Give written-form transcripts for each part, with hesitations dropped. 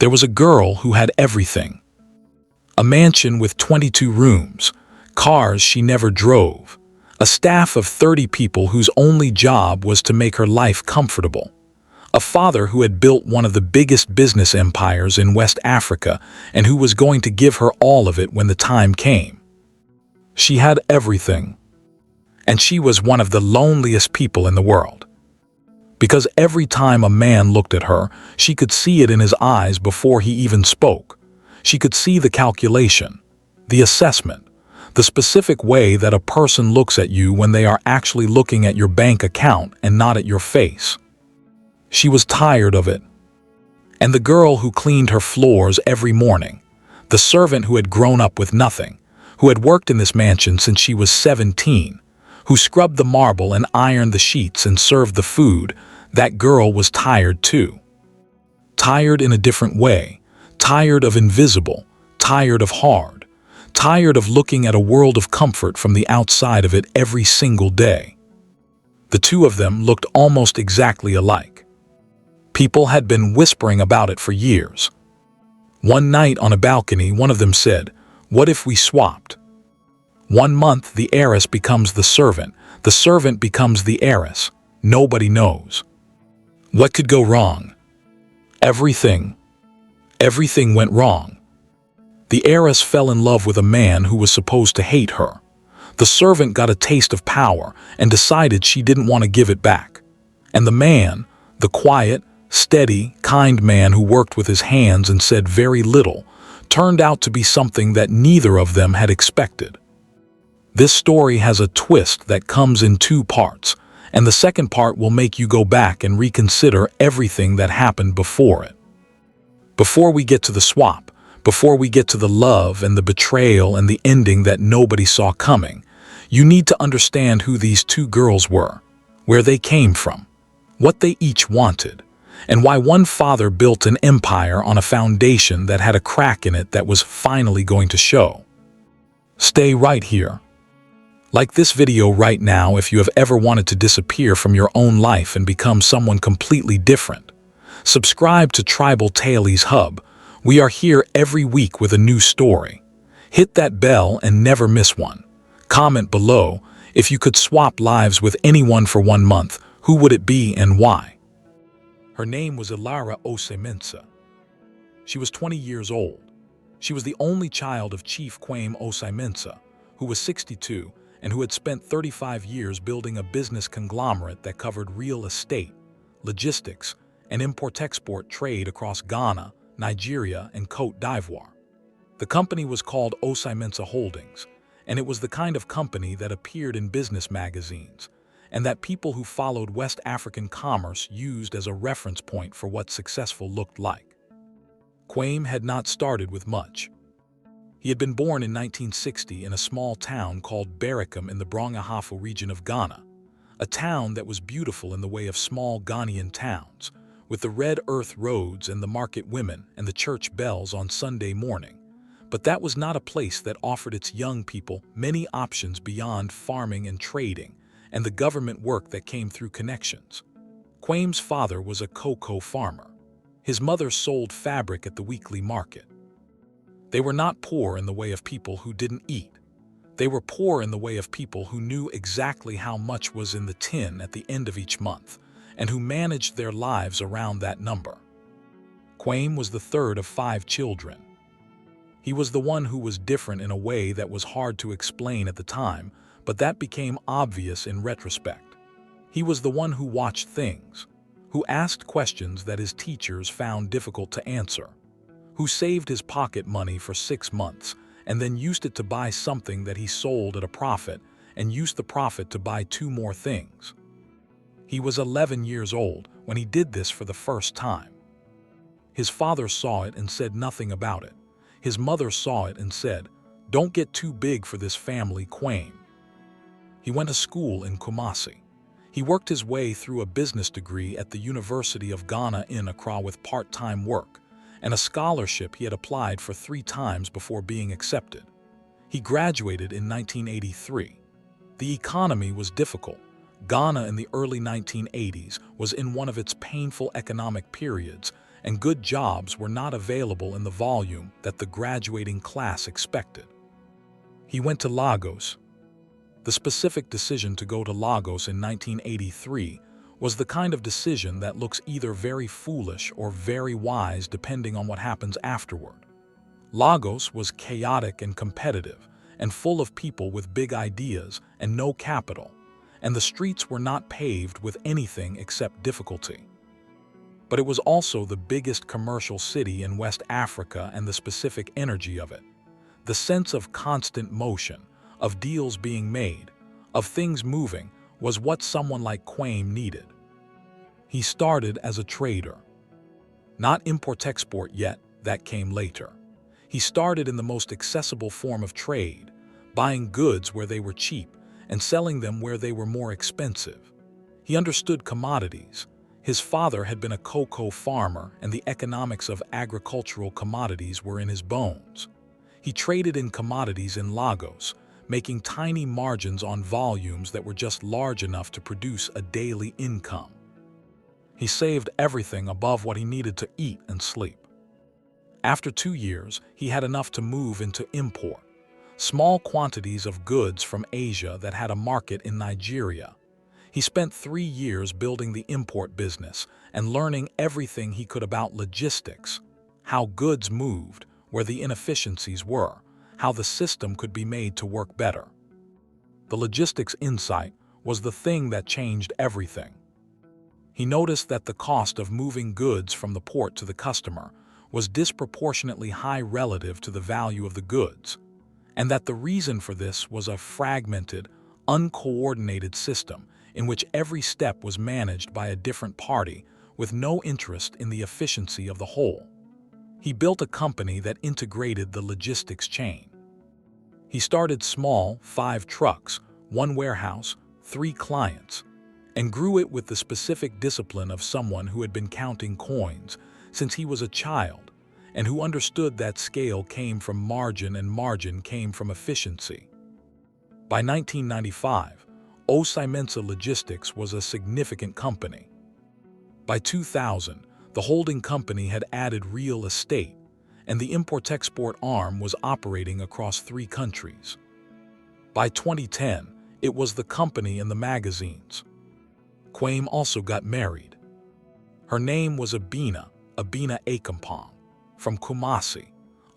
There was a girl who had everything. A mansion with 22 rooms, cars she never drove, a staff of 30 people whose only job was to make her life comfortable, a father who had built one of the biggest business empires in West Africa and who was going to give her all of it when the time came. She had everything, and she was one of the loneliest people in the world. Because every time a man looked at her, she could see it in his eyes before he even spoke. She could see the calculation, the assessment, the specific way that a person looks at you when they are actually looking at your bank account and not at your face. She was tired of it. And the girl who cleaned her floors every morning, the servant who had grown up with nothing, who had worked in this mansion since she was 17, who scrubbed the marble and ironed the sheets and served the food, that girl was tired too. Tired in a different way, tired of invisible, tired of hard, tired of looking at a world of comfort from the outside of it every single day. The two of them looked almost exactly alike. People had been whispering about it for years. One night on a balcony, one of them said, "What if we swapped? 1 month the heiress becomes the servant becomes the heiress. Nobody knows." What could go wrong? Everything. Everything went wrong. The heiress fell in love with a man who was supposed to hate her. The servant got a taste of power and decided she didn't want to give it back. And the man, the quiet, steady, kind man who worked with his hands and said very little, turned out to be something that neither of them had expected. This story has a twist that comes in 2 parts, and the second part will make you go back and reconsider everything that happened before it. Before we get to the swap, before we get to the love and the betrayal and the ending that nobody saw coming, you need to understand who these 2 girls were, where they came from, what they each wanted, and why one father built an empire on a foundation that had a crack in it that was finally going to show. Stay right here. Like this video right now if you have ever wanted to disappear from your own life and become someone completely different. Subscribe to Tribal Tales Hub. We are here every week with a new story. Hit that bell and never miss one. Comment below, if you could swap lives with anyone for 1 month, who would it be and why? Her name was Heir Osei-Mensah. She was 20 years old. She was the only child of Chief Kwame Osei-Mensah, who was 62 and who had spent 35 years building a business conglomerate that covered real estate, logistics, and import-export trade across Ghana, Nigeria, and Côte d'Ivoire. The company was called Osei-Mensah Holdings, and it was the kind of company that appeared in business magazines, and that people who followed West African commerce used as a reference point for what successful looked like. Kwame had not started with much. He had been born in 1960 in a small town called Barikum in the Brong-Ahafo region of Ghana, a town that was beautiful in the way of small Ghanaian towns, with the red earth roads and the market women and the church bells on Sunday morning. But that was not a place that offered its young people many options beyond farming and trading, and the government work that came through connections. Kwame's father was a cocoa farmer. His mother sold fabric at the weekly market. They were not poor in the way of people who didn't eat. They were poor in the way of people who knew exactly how much was in the tin at the end of each month, and who managed their lives around that number. Kwame was the 3rd of 5 children. He was the one who was different in a way that was hard to explain at the time, but that became obvious in retrospect. He was the one who watched things, who asked questions that his teachers found difficult to answer, who saved his pocket money for 6 months and then used it to buy something that he sold at a profit and used the profit to buy 2 more things. He was 11 years old when he did this for the first time. His father saw it and said nothing about it. His mother saw it and said, "Don't get too big for this family, Kwame." He went to school in Kumasi. He worked his way through a business degree at the University of Ghana in Accra with part-time work, and a scholarship he had applied for 3 times before being accepted. He graduated in 1983. The economy was difficult. Ghana in the early 1980s was in one of its painful economic periods, and good jobs were not available in the volume that the graduating class expected. He went to Lagos. The specific decision to go to Lagos in 1983 was the kind of decision that looks either very foolish or very wise depending on what happens afterward. Lagos was chaotic and competitive, and full of people with big ideas and no capital, and the streets were not paved with anything except difficulty. But it was also the biggest commercial city in West Africa, and the specific energy of it, the sense of constant motion, of deals being made, of things moving, was what someone like Kwame needed. He started as a trader. Not import-export yet, that came later. He started in the most accessible form of trade, buying goods where they were cheap and selling them where they were more expensive. He understood commodities. His father had been a cocoa farmer, and the economics of agricultural commodities were in his bones. He traded in commodities in Lagos, making tiny margins on volumes that were just large enough to produce a daily income. He saved everything above what he needed to eat and sleep. After 2 years, he had enough to move into import, small quantities of goods from Asia that had a market in Nigeria. He spent 3 years building the import business and learning everything he could about logistics, how goods moved, where the inefficiencies were, how the system could be made to work better. The logistics insight was the thing that changed everything. He noticed that the cost of moving goods from the port to the customer was disproportionately high relative to the value of the goods, and that the reason for this was a fragmented, uncoordinated system in which every step was managed by a different party with no interest in the efficiency of the whole. He built a company that integrated the logistics chain. He started small, 5 trucks, 1 warehouse, 3 clients, and grew it with the specific discipline of someone who had been counting coins since he was a child, and who understood that scale came from margin and margin came from efficiency. By 1995, Osimensa Logistics was a significant company. By 2000, the holding company had added real estate, and the import-export arm was operating across 3 countries. By 2010, it was the company in the magazines. Kwame also got married. Her name was Abina Akampong, from Kumasi,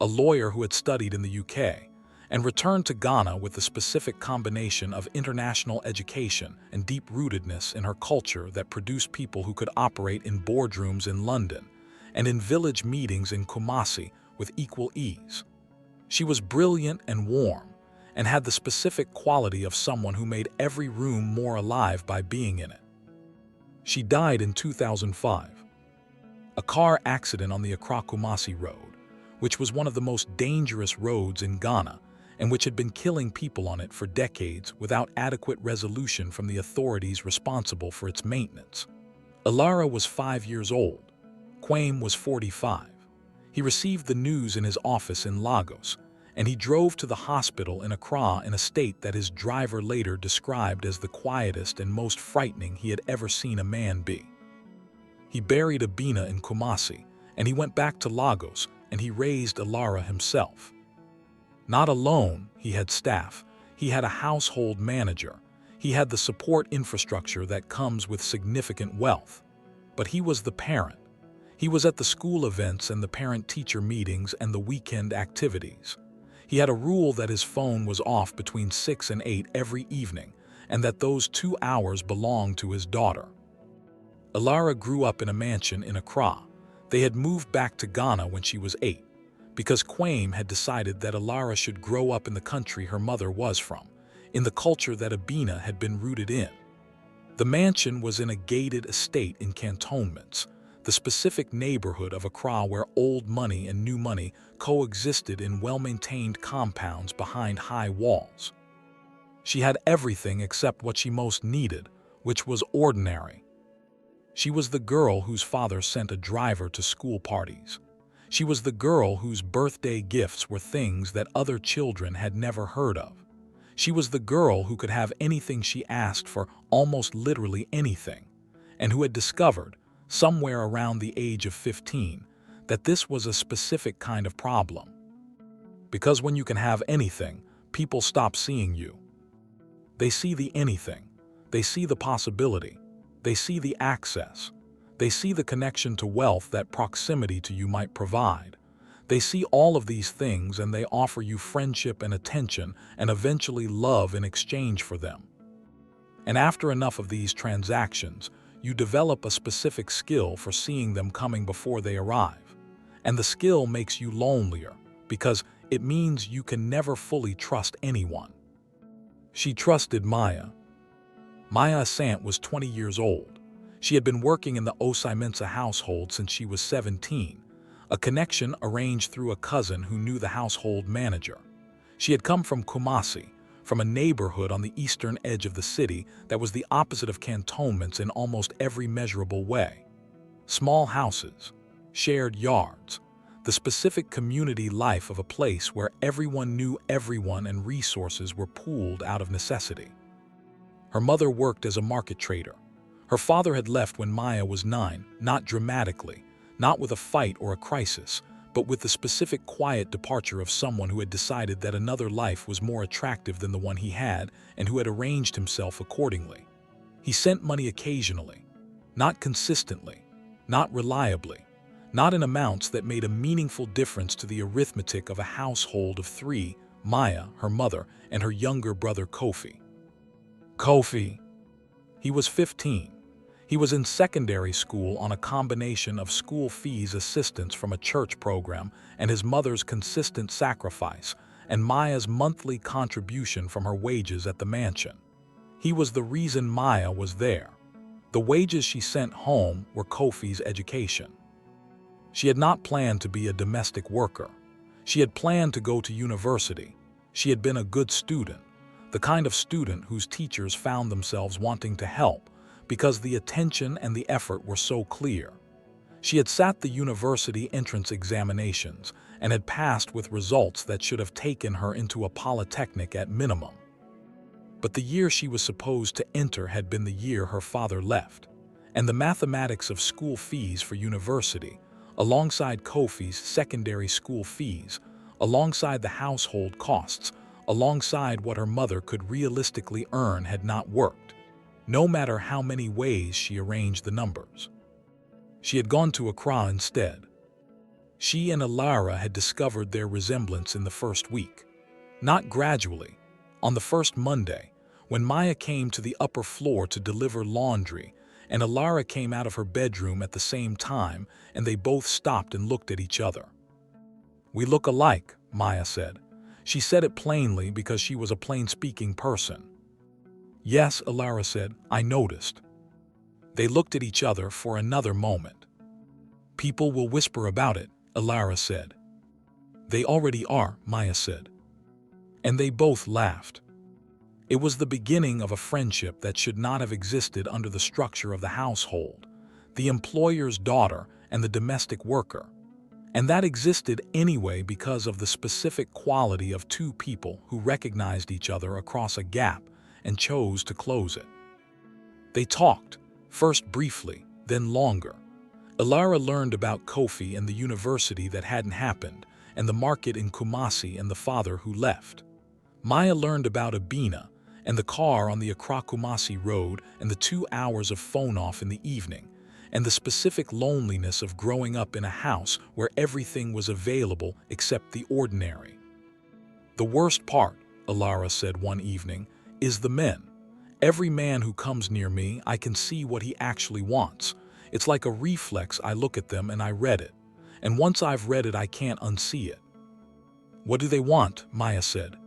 a lawyer who had studied in the UK, and returned to Ghana with the specific combination of international education and deep-rootedness in her culture that produced people who could operate in boardrooms in London and in village meetings in Kumasi with equal ease. She was brilliant and warm, and had the specific quality of someone who made every room more alive by being in it. She died in 2005. A car accident on the Accra-Kumasi Road, which was one of the most dangerous roads in Ghana, and which had been killing people on it for decades without adequate resolution from the authorities responsible for its maintenance. Ilara was 5 years old. Kwame was 45. He received the news in his office in Lagos, and he drove to the hospital in Accra in a state that his driver later described as the quietest and most frightening he had ever seen a man be. He buried Abina in Kumasi, and he went back to Lagos, and he raised Ilara himself. Not alone, he had staff. He had a household manager. He had the support infrastructure that comes with significant wealth. But he was the parent. He was at the school events and the parent-teacher meetings and the weekend activities. He had a rule that his phone was off between 6 and 8 every evening, and that those 2 hours belonged to his daughter. Ilara grew up in a mansion in Accra. They had moved back to Ghana when she was 8, because Kwame had decided that Ilara should grow up in the country her mother was from, in the culture that Abina had been rooted in. The mansion was in a gated estate in cantonments, the specific neighborhood of Accra where old money and new money coexisted in well-maintained compounds behind high walls. She had everything except what she most needed, which was ordinary. She was the girl whose father sent a driver to school parties. She was the girl whose birthday gifts were things that other children had never heard of. She was the girl who could have anything she asked for, almost literally anything, and who had discovered, somewhere around the age of 15, that this was a specific kind of problem. Because when you can have anything, people stop seeing you. They see the anything. They see the possibility. They see the access. They see the connection to wealth that proximity to you might provide. They see all of these things and they offer you friendship and attention and eventually love in exchange for them. And after enough of these transactions, you develop a specific skill for seeing them coming before they arrive. And the skill makes you lonelier because it means you can never fully trust anyone. She trusted Maya. Maya Asante was 20 years old. She had been working in the Osai household since she was 17, a connection arranged through a cousin who knew the household manager. She had come from Kumasi, from a neighborhood on the eastern edge of the city that was the opposite of cantonments in almost every measurable way. Small houses, shared yards, the specific community life of a place where everyone knew everyone and resources were pooled out of necessity. Her mother worked as a market trader. Her father had left when Maya was 9, not dramatically, not with a fight or a crisis, but with the specific quiet departure of someone who had decided that another life was more attractive than the one he had and who had arranged himself accordingly. He sent money occasionally, not consistently, not reliably, not in amounts that made a meaningful difference to the arithmetic of a household of 3, Maya, her mother, and her younger brother Kofi. Kofi. He was 15. He was in secondary school on a combination of school fees assistance from a church program and his mother's consistent sacrifice and Maya's monthly contribution from her wages at the mansion. He was the reason Maya was there. The wages she sent home were Kofi's education. She had not planned to be a domestic worker. She had planned to go to university. She had been a good student, the kind of student whose teachers found themselves wanting to help because the attention and the effort were so clear. She had sat the university entrance examinations and had passed with results that should have taken her into a polytechnic at minimum. But the year she was supposed to enter had been the year her father left, and the mathematics of school fees for university, alongside Kofi's secondary school fees, alongside the household costs, alongside what her mother could realistically earn had not worked, no matter how many ways she arranged the numbers. She had gone to Accra instead. She and Alara had discovered their resemblance in the first week. Not gradually. On the first Monday, when Maya came to the upper floor to deliver laundry, and Alara came out of her bedroom at the same time, and they both stopped and looked at each other. "We look alike," Maya said. She said it plainly because she was a plain-speaking person. "Yes," Alara said, "I noticed." They looked at each other for another moment. "People will whisper about it," Alara said. "They already are," Maya said. And they both laughed. It was the beginning of a friendship that should not have existed under the structure of the household, the employer's daughter and the domestic worker. And that existed anyway because of the specific quality of two people who recognized each other across a gap and chose to close it. They talked, first briefly, then longer. Alara learned about Kofi and the university that hadn't happened, and the market in Kumasi and the father who left. Maya learned about Abina, and the car on the Accra-Kumasi road and the 2 hours of phone-off in the evening, and the specific loneliness of growing up in a house where everything was available except the ordinary. "The worst part," Alara said one evening, "is the men. Every man who comes near me, I can see what he actually wants. It's like a reflex. I look at them and I read it. And once I've read it, I can't unsee it." "What do they want?" Maya said.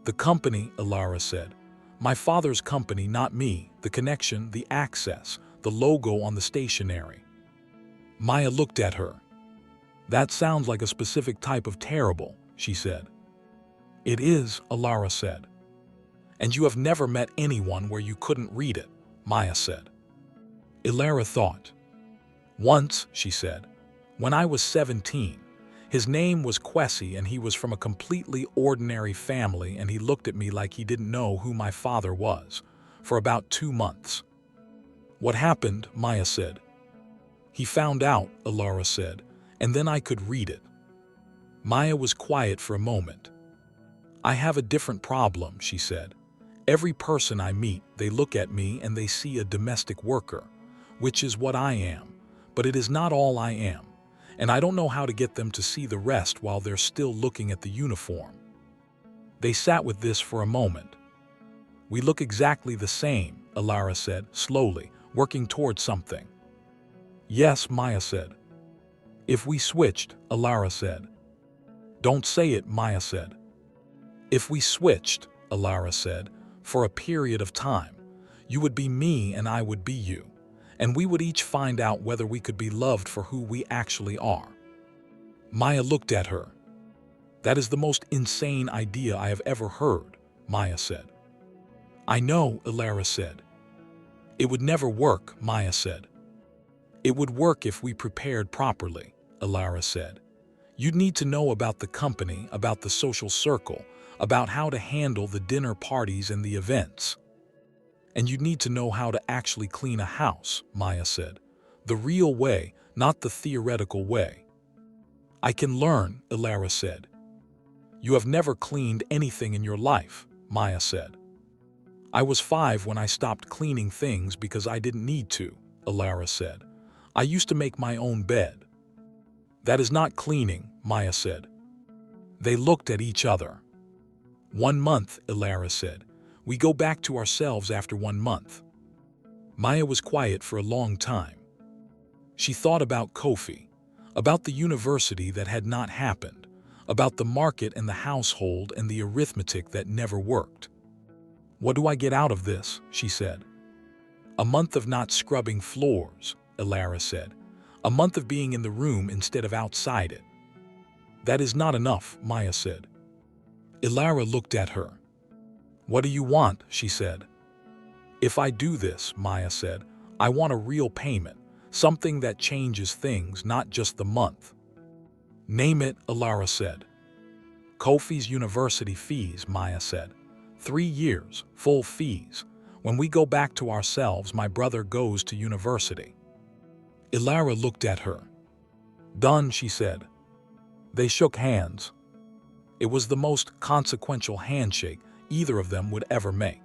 "The company," Alara said. "My father's company, not me. The connection, the access, the logo on the stationery." Maya looked at her. "That sounds like a specific type of terrible," she said. "It is," Alara said. "And you have never met anyone where you couldn't read it," Maya said. Alara thought. "Once," she said, "when I was 17, his name was Kwesi and he was from a completely ordinary family and he looked at me like he didn't know who my father was, for about 2 months." "What happened?" Maya said. He found out, Alara said, and then I could read it. Maya was quiet for a moment. I have a different problem, she said. Every person I meet, they look at me and they see a domestic worker, which is what I am, but it is not all I am, and I don't know how to get them to see the rest while they're still looking at the uniform. They sat with this for a moment. We look exactly the same, Alara said, slowly, working towards something. Yes, Maya said. If we switched, Alara said. Don't say it, Maya said. If we switched, Alara said, for a period of time, you would be me and I would be you, and we would each find out whether we could be loved for who we actually are. Maya looked at her. That is the most insane idea I have ever heard, Maya said. I know, Alara said. It would never work, Maya said. It would work if we prepared properly, Alara said. You'd need to know about the company, about the social circle, about how to handle the dinner parties and the events. And you'd need to know how to actually clean a house, Maya said. The real way, not the theoretical way. I can learn, Alara said. You have never cleaned anything in your life, Maya said. I was 5 when I stopped cleaning things because I didn't need to, Alara said. I used to make my own bed. That is not cleaning, Maya said. They looked at each other. 1 month, Alara said. We go back to ourselves after 1 month. Maya was quiet for a long time. She thought about Kofi, about the university that had not happened, about the market and the household and the arithmetic that never worked. What do I get out of this? She said. A month of not scrubbing floors, Alara said. A month of being in the room instead of outside it. That is not enough, Maya said. Alara looked at her. What do you want? She said. If I do this, Maya said, I want a real payment, something that changes things, not just the month. Name it, Alara said. Kofi's university fees, Maya said. 3 years, full fees. When we go back to ourselves, my brother goes to university. Alara looked at her. Done, she said. They shook hands. It was the most consequential handshake either of them would ever make.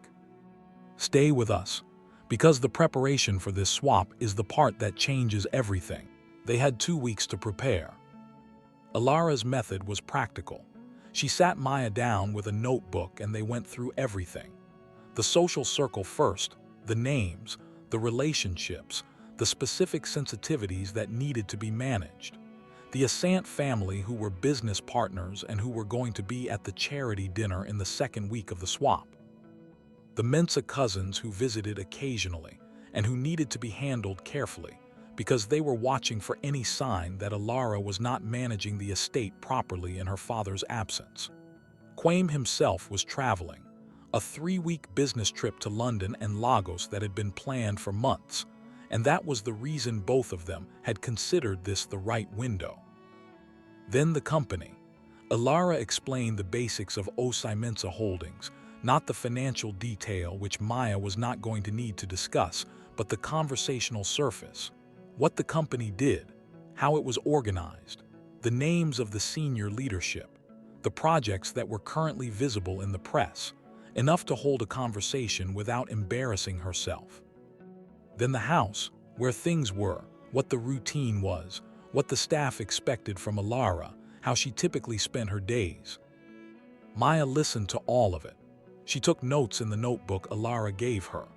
Stay with us, because the preparation for this swap is the part that changes everything. They had 2 weeks to prepare. Alara's method was practical. She sat Maya down with a notebook and they went through everything. The social circle first, the names, the relationships, the specific sensitivities that needed to be managed. The Asante family who were business partners and who were going to be at the charity dinner in the 2nd week of the swap. The Mensa cousins who visited occasionally and who needed to be handled carefully because they were watching for any sign that Alara was not managing the estate properly in her father's absence. Kwame himself was traveling, a 3-week business trip to London and Lagos that had been planned for months, and that was the reason both of them had considered this the right window. Then the company. Alara explained the basics of Osai Mensa Holdings, not the financial detail which Maya was not going to need to discuss, but the conversational surface. What the company did, how it was organized, the names of the senior leadership, the projects that were currently visible in the press, enough to hold a conversation without embarrassing herself. Then the house, where things were, what the routine was, what the staff expected from Alara, how she typically spent her days. Maya listened to all of it. She took notes in the notebook Alara gave her.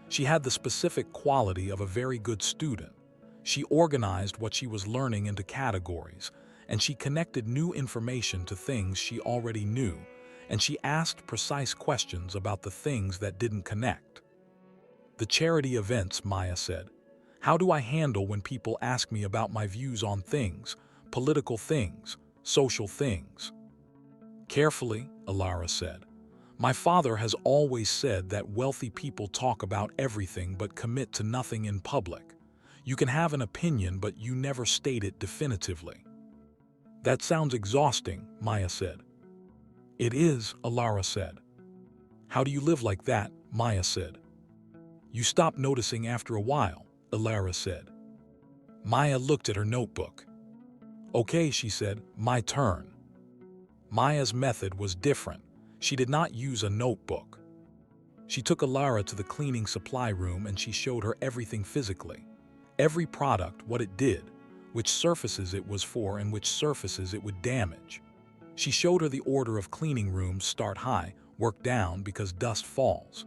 She had the specific quality of a very good student. She organized what she was learning into categories, and she connected new information to things she already knew, and she asked precise questions about the things that didn't connect. The charity events, Maya said. How do I handle when people ask me about my views on things, political things, social things? Carefully, Alara said. My father has always said that wealthy people talk about everything but commit to nothing in public. You can have an opinion, but you never state it definitively. That sounds exhausting, Maya said. It is, Alara said. How do you live like that? Maya said. You stop noticing after a while, Alara said. Maya looked at her notebook. Okay, she said, my turn. Maya's method was different. She did not use a notebook. She took Alara to the cleaning supply room and she showed her everything physically. Every product, what it did, which surfaces it was for and which surfaces it would damage. She showed her the order of cleaning rooms: start high, work down because dust falls.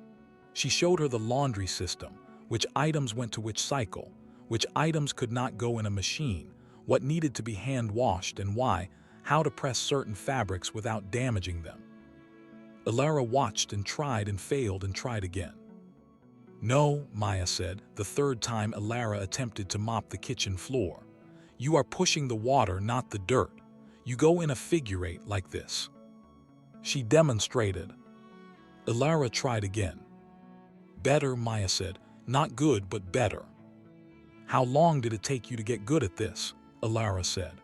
She showed her the laundry system, which items went to which cycle, which items could not go in a machine, what needed to be hand-washed and why, how to press certain fabrics without damaging them. Alara watched and tried and failed and tried again. No, Maya said, the third time Alara attempted to mop the kitchen floor. You are pushing the water, not the dirt. You go in a figure eight like this. She demonstrated. Alara tried again. Better, Maya said. Not good, but better. How long did it take you to get good at this? Alara said.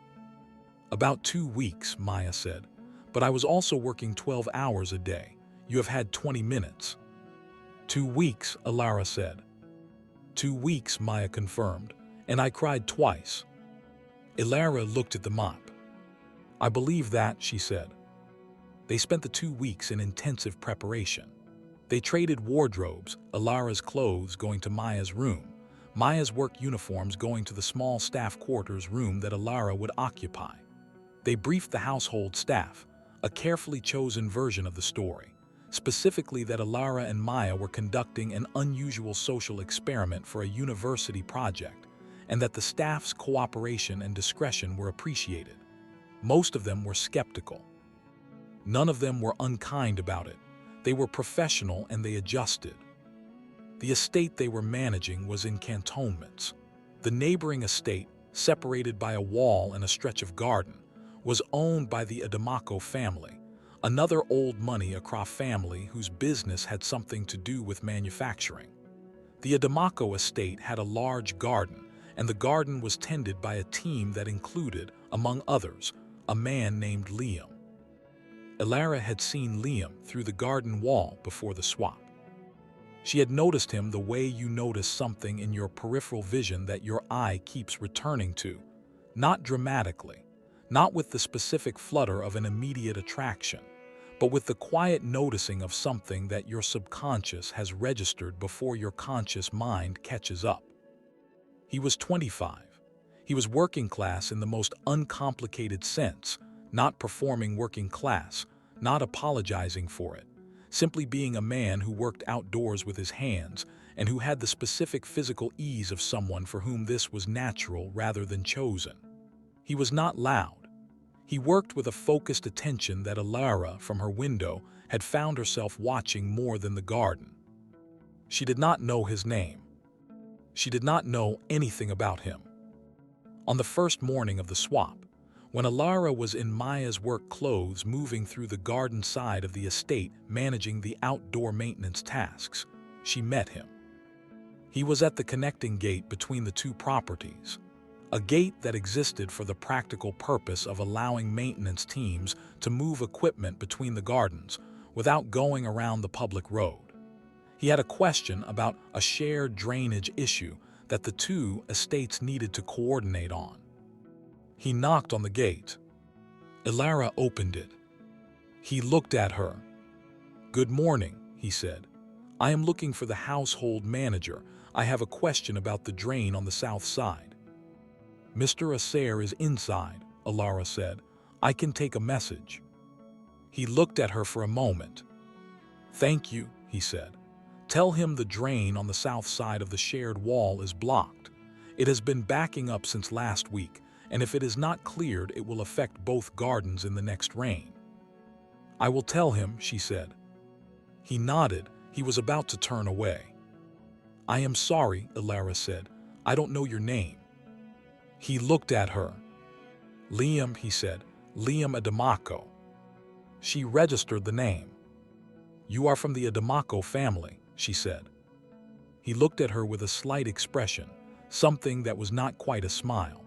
About 2 weeks, Maya said. But I was also working 12 hours a day. You have had 20 minutes. 2 weeks, Alara said. 2 weeks, Maya confirmed, and I cried twice. Alara looked at the mop. I believe that, she said. They spent the 2 weeks in intensive preparation. They traded wardrobes, Alara's clothes going to Maya's room, Maya's work uniforms going to the small staff quarters room that Alara would occupy. They briefed the household staff, a carefully chosen version of the story, specifically that Alara and Maya were conducting an unusual social experiment for a university project, and that the staff's cooperation and discretion were appreciated. Most of them were skeptical. None of them were unkind about it. They were professional and they adjusted. The estate they were managing was in cantonments. The neighboring estate, separated by a wall and a stretch of garden, was owned by the Adamaco family, another old money Accra family whose business had something to do with manufacturing. The Adamaco estate had a large garden, and the garden was tended by a team that included, among others, a man named Liam. Alara had seen Liam through the garden wall before the swap. She had noticed him the way you notice something in your peripheral vision that your eye keeps returning to, not dramatically, not with the specific flutter of an immediate attraction, but with the quiet noticing of something that your subconscious has registered before your conscious mind catches up. He was 25. He was working class in the most uncomplicated sense, not performing working class, not apologizing for it, simply being a man who worked outdoors with his hands and who had the specific physical ease of someone for whom this was natural rather than chosen. He was not loud. He worked with a focused attention that Alara, from her window, had found herself watching more than the garden. She did not know his name. She did not know anything about him. On the first morning of the swap, when Alara was in Maya's work clothes moving through the garden side of the estate managing the outdoor maintenance tasks, she met him. He was at the connecting gate between the two properties, a gate that existed for the practical purpose of allowing maintenance teams to move equipment between the gardens without going around the public road. He had a question about a shared drainage issue that the two estates needed to coordinate on. He knocked on the gate. Alara opened it. He looked at her. "Good morning," he said. "I am looking for the household manager. I have a question about the drain on the south side." "Mr. Heir is inside," Alara said. "I can take a message." He looked at her for a moment. "Thank you," he said. "Tell him the drain on the south side of the shared wall is blocked. It has been backing up since last week, and if it is not cleared, it will affect both gardens in the next rain." "I will tell him," she said. He nodded. He was about to turn away. "I am sorry," Alara said. "I don't know your name." He looked at her. "Liam," he said. "Liam Adamaco." She registered the name. "You are from the Adamaco family," she said. He looked at her with a slight expression, something that was not quite a smile.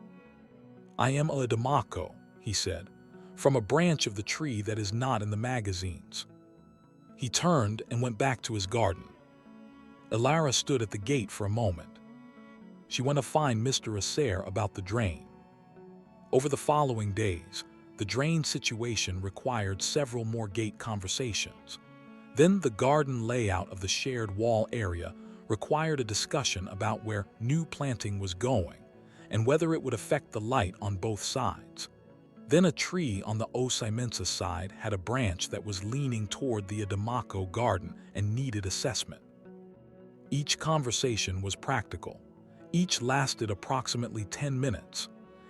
"I am a Adamaco," he said, "from a branch of the tree that is not in the magazines." He turned and went back to his garden. Alara stood at the gate for a moment. She went to find Mr. Heir about the drain. Over the following days, the drain situation required several more gate conversations. Then the garden layout of the shared wall area required a discussion about where new planting was going and whether it would affect the light on both sides. Then a tree on the Osimensa side had a branch that was leaning toward the Adamaco garden and needed assessment. Each conversation was practical. Each lasted approximately 10 minutes.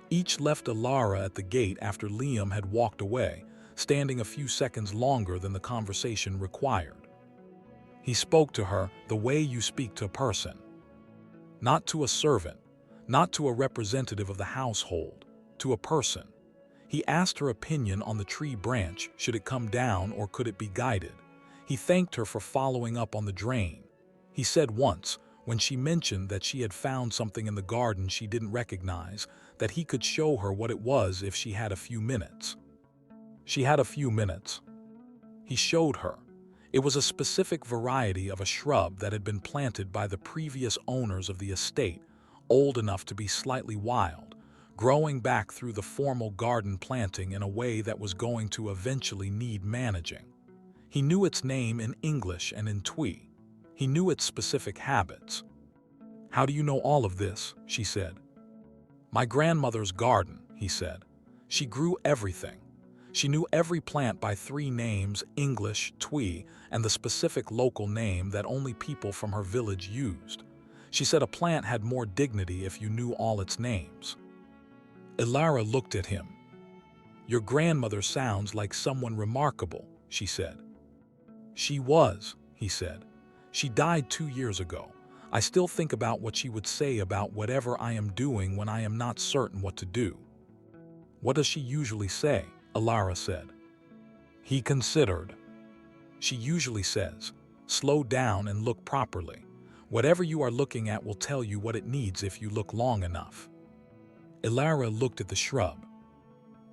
Each left Alara at the gate after Liam had walked away, standing a few seconds longer than the conversation required. He spoke to her the way you speak to a person. Not to a servant, not to a representative of the household, to a person. He asked her opinion on the tree branch, should it come down or could it be guided. He thanked her for following up on the drain. He said once, when she mentioned that she had found something in the garden she didn't recognize, that he could show her what it was if she had a few minutes. She had a few minutes. He showed her. It was a specific variety of a shrub that had been planted by the previous owners of the estate, old enough to be slightly wild, growing back through the formal garden planting in a way that was going to eventually need managing. He knew its name in English and in Twi. He knew its specific habits. "How do you know all of this?" she said. "My grandmother's garden," he said. "She grew everything. She knew every plant by 3 names, English, Twi, and the specific local name that only people from her village used. She said a plant had more dignity if you knew all its names." Alara looked at him. "Your grandmother sounds like someone remarkable," she said. "She was," he said. "She died 2 years ago. I still think about what she would say about whatever I am doing when I am not certain what to do." "What does she usually say?" Alara said. He considered. "She usually says, 'Slow down and look properly. Whatever you are looking at will tell you what it needs if you look long enough.'" Alara looked at the shrub.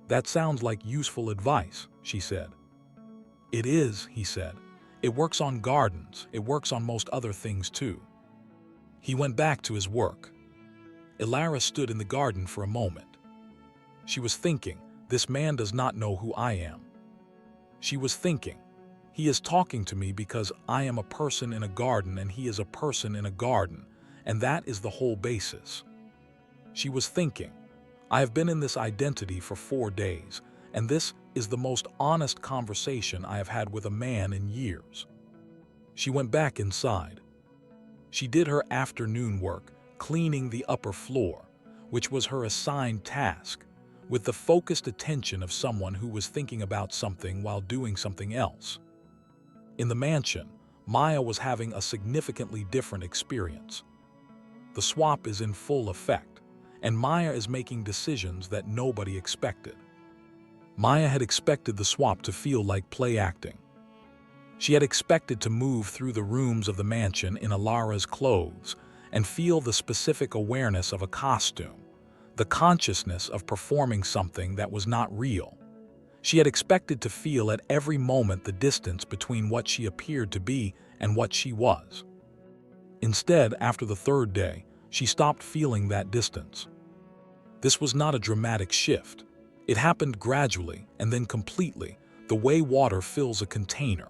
"That sounds like useful advice," she said. "It is," he said. "It works on gardens. It works on most other things too." He went back to his work. Alara stood in the garden for a moment. She was thinking, "This man does not know who I am." She was thinking, "He is talking to me because I am a person in a garden and he is a person in a garden, and that is the whole basis." She was thinking, "I have been in this identity for 4 days, and this is the most honest conversation I have had with a man in years." She went back inside. She did her afternoon work, cleaning the upper floor, which was her assigned task, with the focused attention of someone who was thinking about something while doing something else. In the mansion, Maya was having a significantly different experience. The swap is in full effect, and Maya is making decisions that nobody expected. Maya had expected the swap to feel like play acting. She had expected to move through the rooms of the mansion in Alara's clothes and feel the specific awareness of a costume, the consciousness of performing something that was not real. She had expected to feel at every moment the distance between what she appeared to be and what she was. Instead, after the 3rd day, she stopped feeling that distance. This was not a dramatic shift. It happened gradually and then completely, the way water fills a container.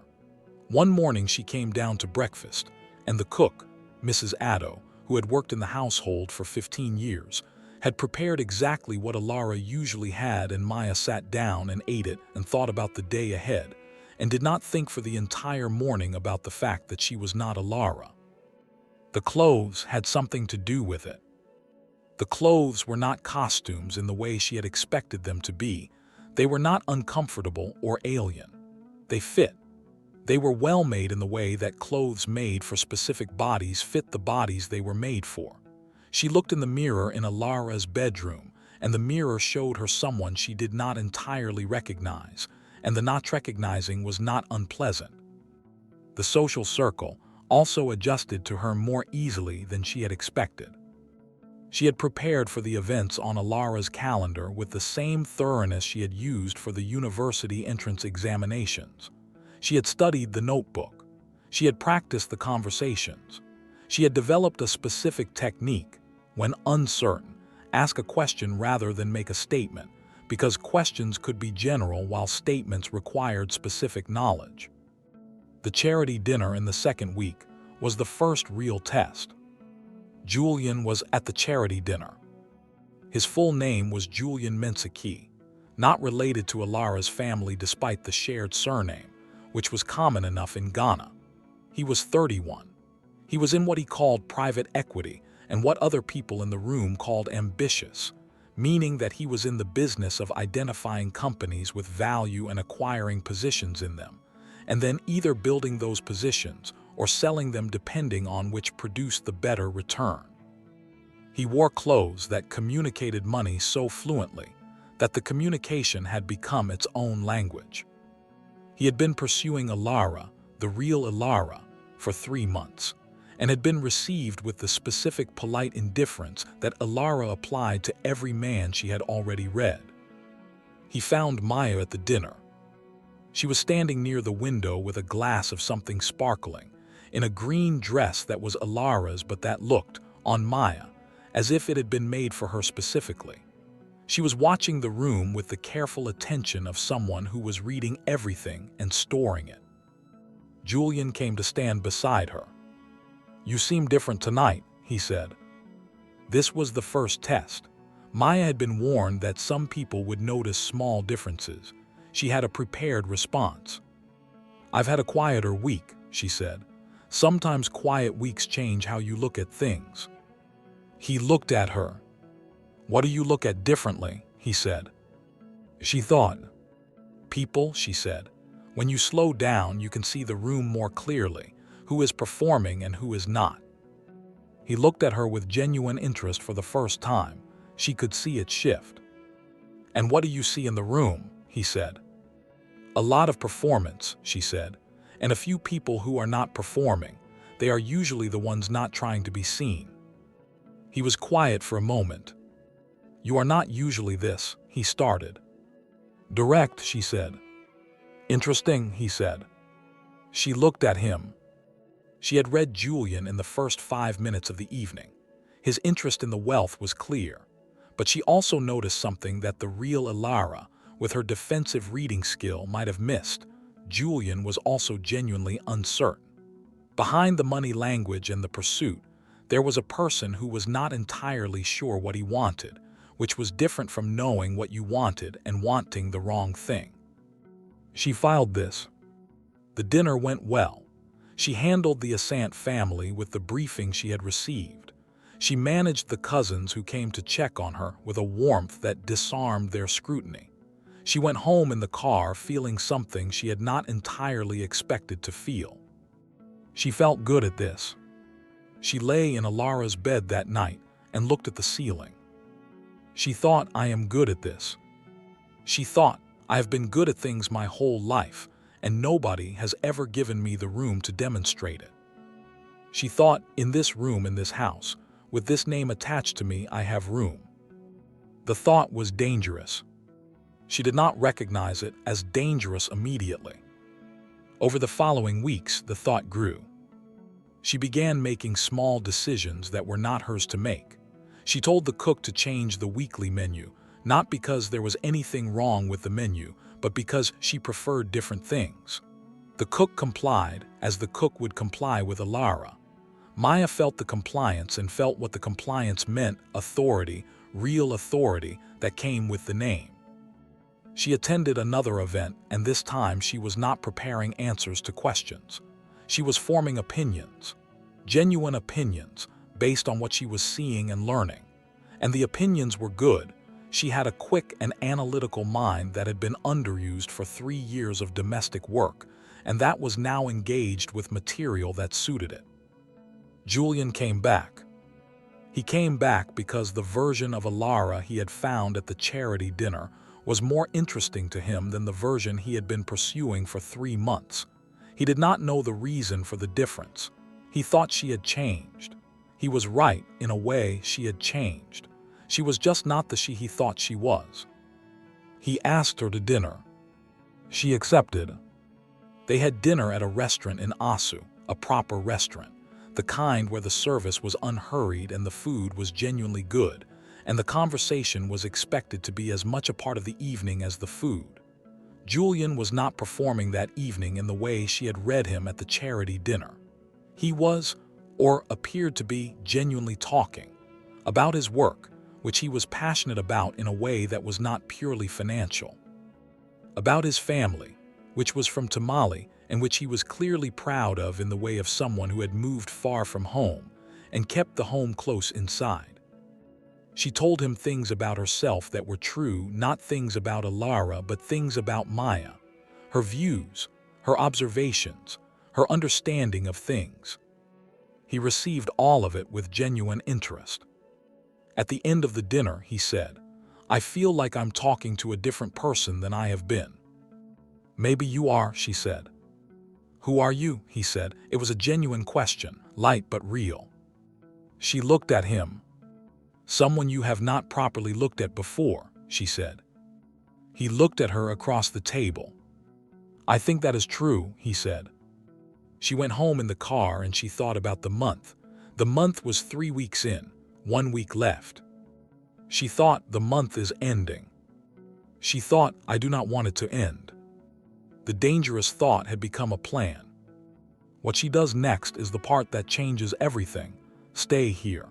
One morning she came down to breakfast, and the cook, Mrs. Addo, who had worked in the household for 15 years, had prepared exactly what Alara usually had, and Maya sat down and ate it and thought about the day ahead, and did not think for the entire morning about the fact that she was not Alara. The clothes had something to do with it. The clothes were not costumes in the way she had expected them to be. They were not uncomfortable or alien. They fit. They were well made in the way that clothes made for specific bodies fit the bodies they were made for. She looked in the mirror in Alara's bedroom, and the mirror showed her someone she did not entirely recognize, and the not recognizing was not unpleasant. The social circle also adjusted to her more easily than she had expected. She had prepared for the events on Alara's calendar with the same thoroughness she had used for the university entrance examinations. She had studied the notebook. She had practiced the conversations. She had developed a specific technique, When uncertain, ask a question rather than make a statement, because questions could be general while statements required specific knowledge. The charity dinner in the second week was the first real test. Julian was at the charity dinner. His full name was Julian Mensaki, not related to Alara's family despite the shared surname, which was common enough in Ghana. He was 31. He was in what he called private equity and what other people in the room called ambitious, meaning that he was in the business of identifying companies with value and acquiring positions in them, and then either building those positions or selling them depending on which produced the better return. He wore clothes that communicated money so fluently that the communication had become its own language. He had been pursuing Alara, the real Alara, for 3 months, and had been received with the specific polite indifference that Alara applied to every man she had already read. He found Maya at the dinner. She was standing near the window with a glass of something sparkling, in a green dress that was Alara's but that looked, on Maya, as if it had been made for her specifically. She was watching the room with the careful attention of someone who was reading everything and storing it. Julian came to stand beside her. "You seem different tonight," he said. This was the first test. Maya had been warned that some people would notice small differences. She had a prepared response. "I've had a quieter week," she said. "Sometimes quiet weeks change how you look at things." He looked at her. "What do you look at differently?" he said. She thought. "People," she said. "When you slow down, you can see the room more clearly, who is performing and who is not." He looked at her with genuine interest for the first time. She could see it shift. "And what do you see in the room?" he said. "A lot of performance," she said, "and a few people who are not performing. They are usually the ones not trying to be seen." He was quiet for a moment. "You are not usually this," he started. "Direct," she said. "Interesting," he said. She looked at him. She had read Julian in the first 5 minutes of the evening. His interest in the wealth was clear, but she also noticed something that the real Alara, with her defensive reading skill, might have missed. Julian was also genuinely uncertain. Behind the money language and the pursuit, there was a person who was not entirely sure what he wanted, which was different from knowing what you wanted and wanting the wrong thing. She filed this. The dinner went well. She handled the Asante family with the briefing she had received. She managed the cousins who came to check on her with a warmth that disarmed their scrutiny. She went home in the car feeling something she had not entirely expected to feel. She felt good at this. She lay in Alara's bed that night and looked at the ceiling. She thought, "I am good at this." She thought, "I have been good at things my whole life, and nobody has ever given me the room to demonstrate it." She thought, "In this room in this house, with this name attached to me, I have room." The thought was dangerous. She did not recognize it as dangerous immediately. Over the following weeks, the thought grew. She began making small decisions that were not hers to make. She told the cook to change the weekly menu, not because there was anything wrong with the menu, but because she preferred different things. The cook complied, as the cook would comply with Alara. Maya felt the compliance and felt what the compliance meant: authority, real authority that came with the name. She attended another event, and this time she was not preparing answers to questions. She was forming opinions, genuine opinions, based on what she was seeing and learning. And the opinions were good. She had a quick and analytical mind that had been underused for 3 years of domestic work, and that was now engaged with material that suited it. Julian came back. He came back because the version of Alara he had found at the charity dinner was more interesting to him than the version he had been pursuing for 3 months. He did not know the reason for the difference. He thought she had changed. He was right, in a way. She had changed. She was just not the she he thought she was. He asked her to dinner. She accepted. They had dinner at a restaurant in Asu, a proper restaurant. the kind where the service was unhurried and the food was genuinely good, and the conversation was expected to be as much a part of the evening as the food. Julian was not performing that evening in the way she had read him at the charity dinner. He was, or appeared to be, genuinely talking about his work, which he was passionate about in a way that was not purely financial. About his family, which was from Tamale and which he was clearly proud of in the way of someone who had moved far from home and kept the home close inside. She told him things about herself that were true, not things about Alara, but things about Maya, her views, her observations, her understanding of things. He received all of it with genuine interest. At the end of the dinner, he said, "I feel like I'm talking to a different person than I have been." "Maybe you are," she said. "Who are you?" he said. It was a genuine question, light but real. She looked at him. "Someone you have not properly looked at before," she said. He looked at her across the table. "I think that is true," he said. She went home in the car and she thought about the month. The month was 3 weeks in, 1 week left. She thought, the month is ending. She thought, I do not want it to end. The dangerous thought had become a plan. What she does next is the part that changes everything. Stay here.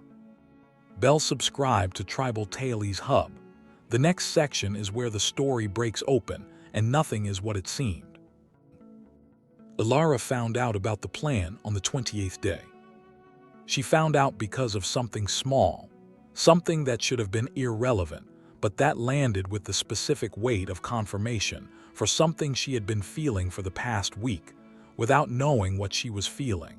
Bell subscribed to Tribal Tales Hub. The next section is where the story breaks open and nothing is what it seemed. Alara found out about the plan on the 28th day. She found out because of something small, something that should have been irrelevant, but that landed with the specific weight of confirmation for something she had been feeling for the past week, without knowing what she was feeling.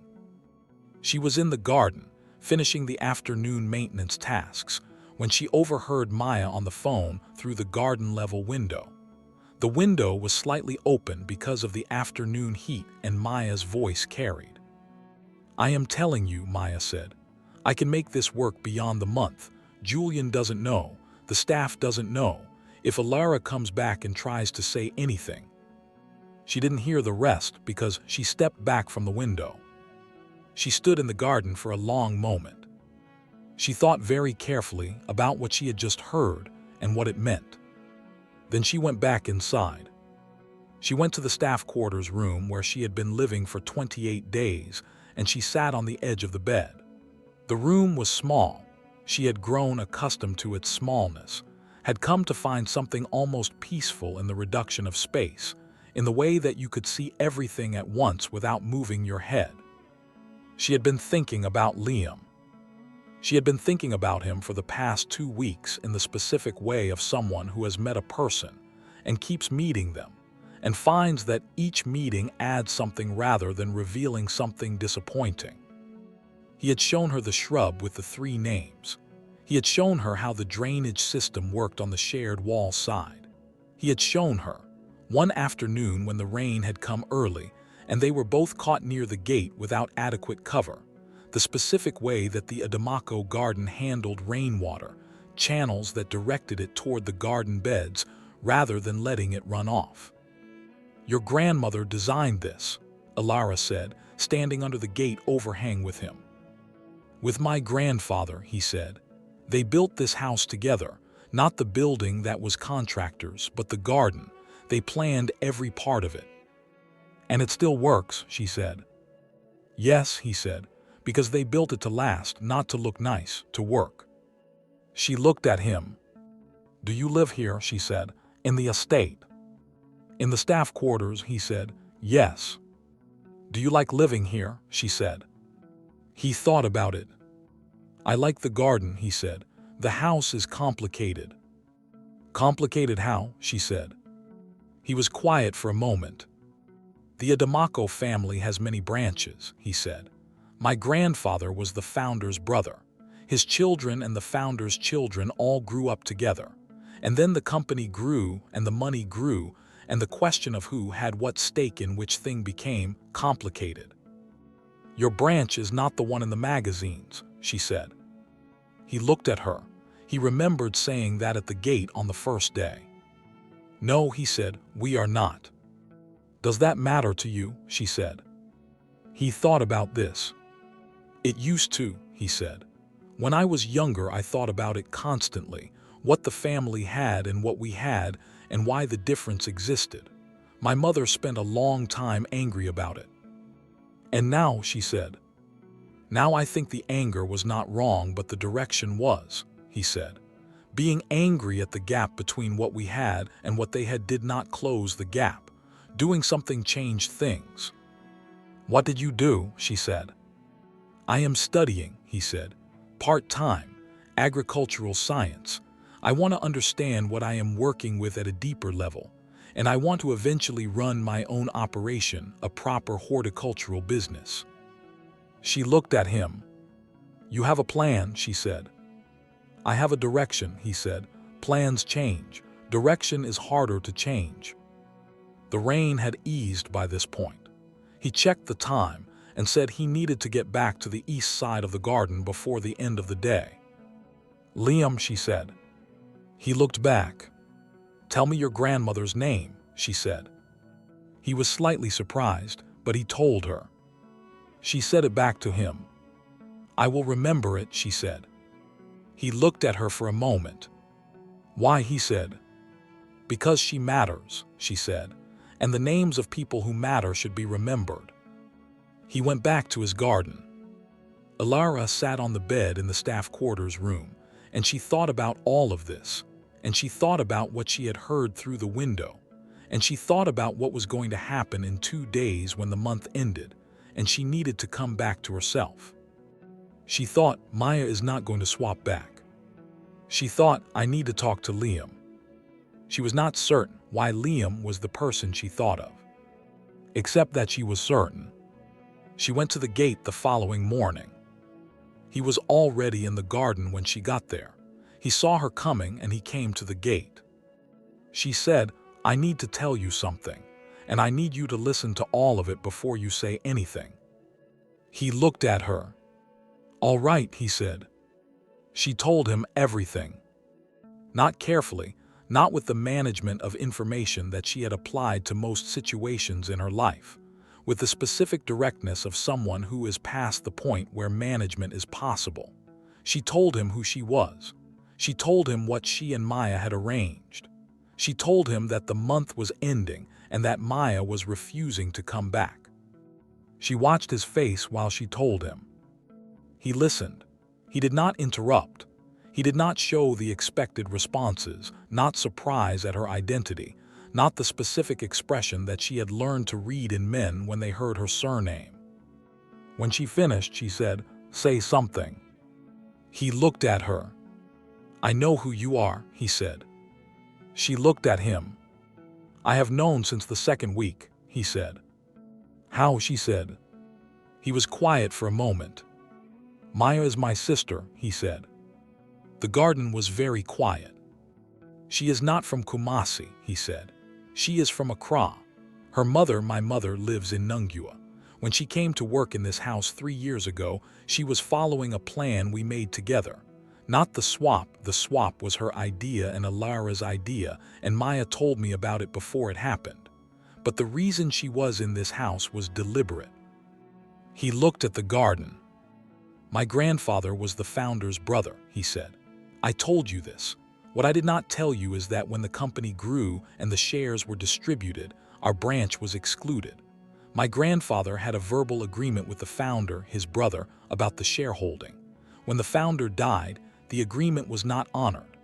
She was in the garden, finishing the afternoon maintenance tasks, when she overheard Maya on the phone through the garden-level window. The window was slightly open because of the afternoon heat and Maya's voice carried. "I am telling you," Maya said. "I can make this work beyond the month. Julian doesn't know. The staff doesn't know. If Alara comes back and tries to say anything." She didn't hear the rest because she stepped back from the window. She stood in the garden for a long moment. She thought very carefully about what she had just heard and what it meant. Then she went back inside. She went to the staff quarters room where she had been living for 28 days, and she sat on the edge of the bed. The room was small. She had grown accustomed to its smallness, had come to find something almost peaceful in the reduction of space, in the way that you could see everything at once without moving your head. She had been thinking about Liam. She had been thinking about him for the past 2 weeks in the specific way of someone who has met a person and keeps meeting them, and finds that each meeting adds something rather than revealing something disappointing. He had shown her the shrub with the 3 names. He had shown her how the drainage system worked on the shared wall side. He had shown her, one afternoon when the rain had come early and they were both caught near the gate without adequate cover, the specific way that the Adamako garden handled rainwater, channels that directed it toward the garden beds rather than letting it run off. "Your grandmother designed this," Alara said, standing under the gate overhang with him. "With my grandfather," he said. "They built this house together, not the building that was contractors, but the garden. They planned every part of it." "And it still works," she said. "Yes," he said, "because they built it to last, not to look nice, to work." She looked at him. "Do you live here?" she said. "In the estate?" "In the staff quarters," he said. "Yes." "Do you like living here?" she said. He thought about it. "I like the garden," he said. "The house is complicated." "Complicated how?" she said. He was quiet for a moment. "The Adamako family has many branches," he said. "My grandfather was the founder's brother. His children and the founder's children all grew up together. And then the company grew and the money grew, and the question of who had what stake in which thing became complicated." "Your branch is not the one in the magazines," she said. He looked at her. He remembered saying that at the gate on the first day. "No," he said, "we are not." "Does that matter to you?" she said. He thought about this. It used to, he said. When I was younger, I thought about it constantly, what the family had and what we had, and why the difference existed. My mother spent a long time angry about it. And now, she said, now I think the anger was not wrong, but the direction was, he said. Being angry at the gap between what we had and what they had did not close the gap. Doing something changed things. What did you do? She said. I am studying, he said, part-time, agricultural science. I want to understand what I am working with at a deeper level, and I want to eventually run my own operation, a proper horticultural business. She looked at him. You have a plan, she said. I have a direction, he said. Plans change. Direction is harder to change. The rain had eased by this point. He checked the time and said he needed to get back to the east side of the garden before the end of the day. Liam, she said. He looked back. Tell me your grandmother's name, she said. He was slightly surprised, but he told her. She said it back to him. I will remember it, she said. He looked at her for a moment. Why, he said. Because she matters, she said, and the names of people who matter should be remembered. He went back to his garden. Alara sat on the bed in the staff quarters room, and she thought about all of this, and she thought about what she had heard through the window, and she thought about what was going to happen in 2 days when the month ended, and she needed to come back to herself. She thought, Maya is not going to swap back. She thought, I need to talk to Liam. She was not certain why Liam was the person she thought of, except that she was certain. She went to the gate the following morning. He was already in the garden when she got there. He saw her coming and he came to the gate. She said, I need to tell you something, and I need you to listen to all of it before you say anything. He looked at her. All right, he said. She told him everything. Not carefully, not with the management of information that she had applied to most situations in her life, with the specific directness of someone who is past the point where management is possible. She told him who she was. She told him what she and Maya had arranged. She told him that the month was ending and that Maya was refusing to come back. She watched his face while she told him. He listened. He did not interrupt. He did not show the expected responses, not surprise at her identity, not the specific expression that she had learned to read in men when they heard her surname. When she finished, she said, Say something. He looked at her. I know who you are, he said. She looked at him. I have known since the 2nd week, he said. How, she said. He was quiet for a moment. Maya is my sister, he said. The garden was very quiet. She is not from Kumasi, he said. She is from Accra. Her mother, my mother, lives in Nungua. When she came to work in this house 3 years ago, she was following a plan we made together. Not the swap was her idea and Alara's idea, and Maya told me about it before it happened. But the reason she was in this house was deliberate. He looked at the garden. My grandfather was the founder's brother, he said. I told you this. What I did not tell you is that when the company grew and the shares were distributed, our branch was excluded. My grandfather had a verbal agreement with the founder, his brother, about the shareholding. When the founder died, the agreement was not honored.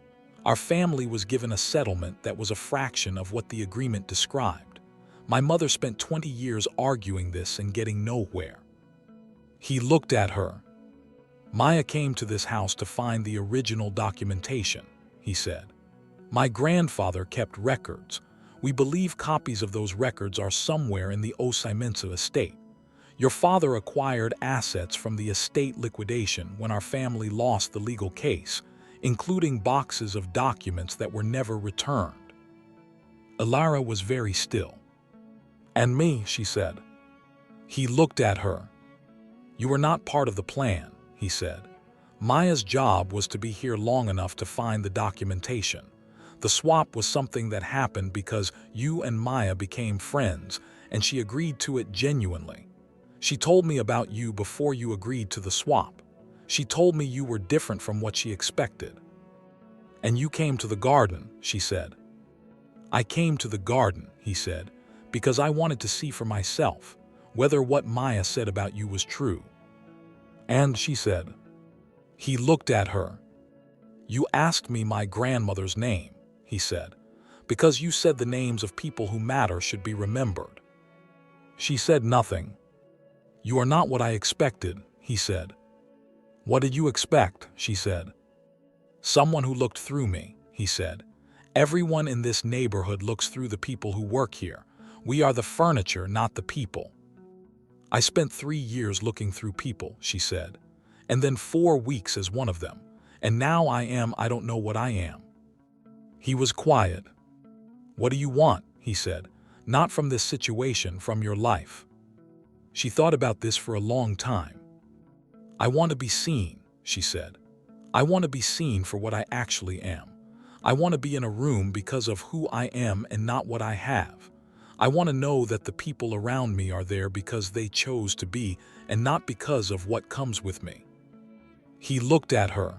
Our family was given a settlement that was a fraction of what the agreement described. My mother spent 20 years arguing this and getting nowhere. He looked at her. Maya came to this house to find the original documentation, he said. My grandfather kept records. We believe copies of those records are somewhere in the Osimensa estate. Your father acquired assets from the estate liquidation when our family lost the legal case, including boxes of documents that were never returned. Alara was very still. And me, she said. He looked at her. You were not part of the plan, he said. Maya's job was to be here long enough to find the documentation. The swap was something that happened because you and Maya became friends, and she agreed to it genuinely. She told me about you before you agreed to the swap. She told me you were different from what she expected. And you came to the garden, she said. I came to the garden, he said, because I wanted to see for myself whether what Maya said about you was true. And she said. He looked at her. You asked me my grandmother's name, he said, because you said the names of people who matter should be remembered. She said nothing. You are not what I expected, he said. What did you expect, she said. Someone who looked through me, he said. Everyone in this neighborhood looks through the people who work here. We are the furniture, not the people. I spent 3 years looking through people, she said, and then 4 weeks as one of them, and now I don't know what I am. He was quiet. What do you want, he said, not from this situation, from your life. She thought about this for a long time. I want to be seen, she said. I want to be seen for what I actually am. I want to be in a room because of who I am and not what I have. I want to know that the people around me are there because they chose to be and not because of what comes with me. He looked at her.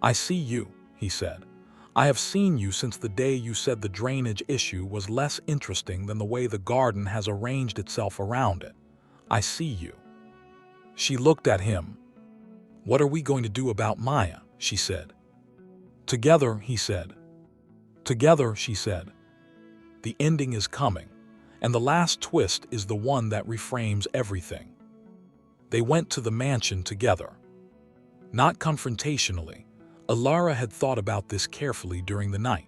I see you, he said. I have seen you since the day you said the drainage issue was less interesting than the way the garden has arranged itself around it. I see you. She looked at him. What are we going to do about Maya, she said. Together, he said. Together, she said. The ending is coming, and the last twist is the one that reframes everything. They went to the mansion together. Not confrontationally, Alara had thought about this carefully during the night.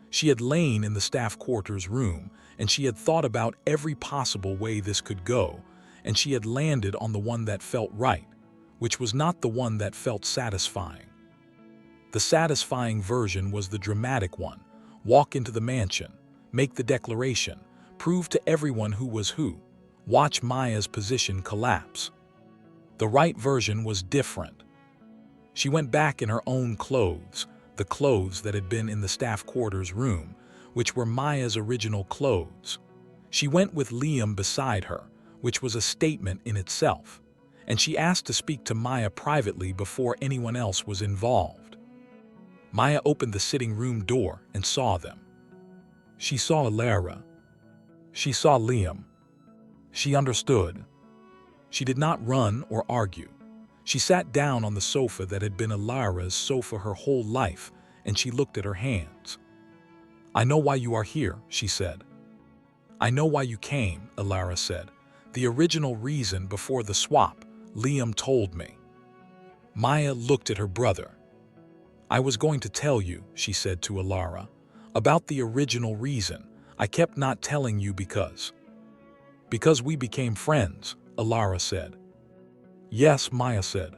She had lain in the staff quarters room, and she had thought about every possible way this could go, and she had landed on the one that felt right, which was not the one that felt satisfying. The satisfying version was the dramatic one: walk into the mansion, make the declaration, prove to everyone who was who, watch Maya's position collapse. The right version was different. She went back in her own clothes, the clothes that had been in the staff quarters room, which were Maya's original clothes. She went with Liam beside her, which was a statement in itself, and she asked to speak to Maya privately before anyone else was involved. Maya opened the sitting room door and saw them. She saw Alara. She saw Liam. She understood. She did not run or argue. She sat down on the sofa that had been Alara's sofa her whole life, and she looked at her hands. I know why you are here, she said. I know why you came, Alara said. The original reason before the swap, Liam told me. Maya looked at her brother. I was going to tell you, she said to Alara, about the original reason. I kept not telling you because we became friends, Alara said. Yes, Maya said.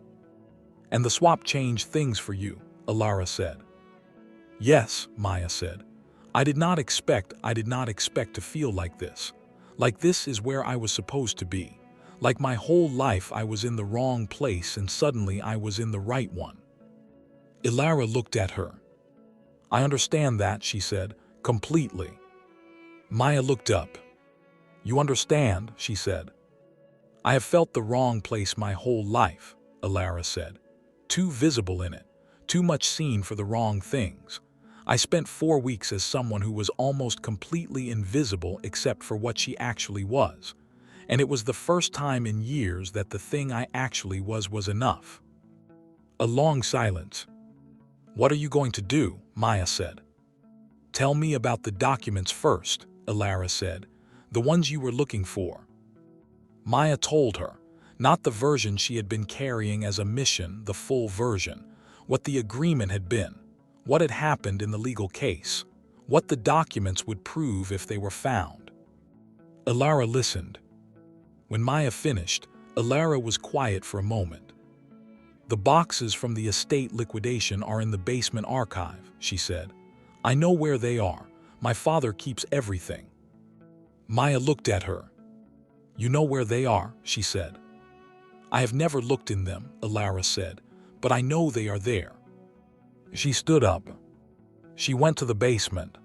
And the swap changed things for you, Alara said. Yes, Maya said. I did not expect to feel like this. Like this is where I was supposed to be. Like my whole life I was in the wrong place and suddenly I was in the right one. Alara looked at her. I understand that, she said, completely. Maya looked up. You understand, she said. I have felt the wrong place my whole life, Alara said. Too visible in it, too much seen for the wrong things. I spent 4 weeks as someone who was almost completely invisible except for what she actually was. And it was the first time in years that the thing I actually was enough. A long silence. What are you going to do? Maya said. Tell me about the documents first, Alara said. The ones you were looking for. Maya told her, not the version she had been carrying as a mission, the full version, what the agreement had been, what had happened in the legal case, what the documents would prove if they were found. Alara listened. When Maya finished, Alara was quiet for a moment. The boxes from the estate liquidation are in the basement archive, she said. I know where they are. My father keeps everything. Maya looked at her. You know where they are, she said. I have never looked in them, Alara said, but I know they are there. She stood up. She went to the basement.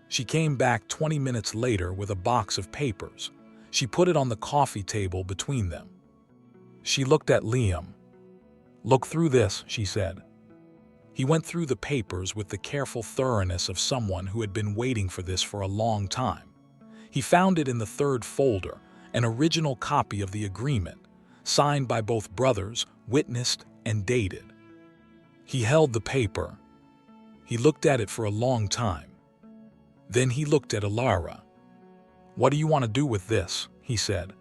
She came back 20 minutes later with a box of papers. She put it on the coffee table between them. She looked at Liam. "Look through this," she said. He went through the papers with the careful thoroughness of someone who had been waiting for this for a long time. He found it in the third folder, an original copy of the agreement, signed by both brothers, witnessed and dated. He held the paper. He looked at it for a long time. Then he looked at Alara. "What do you want to do with this?" he said.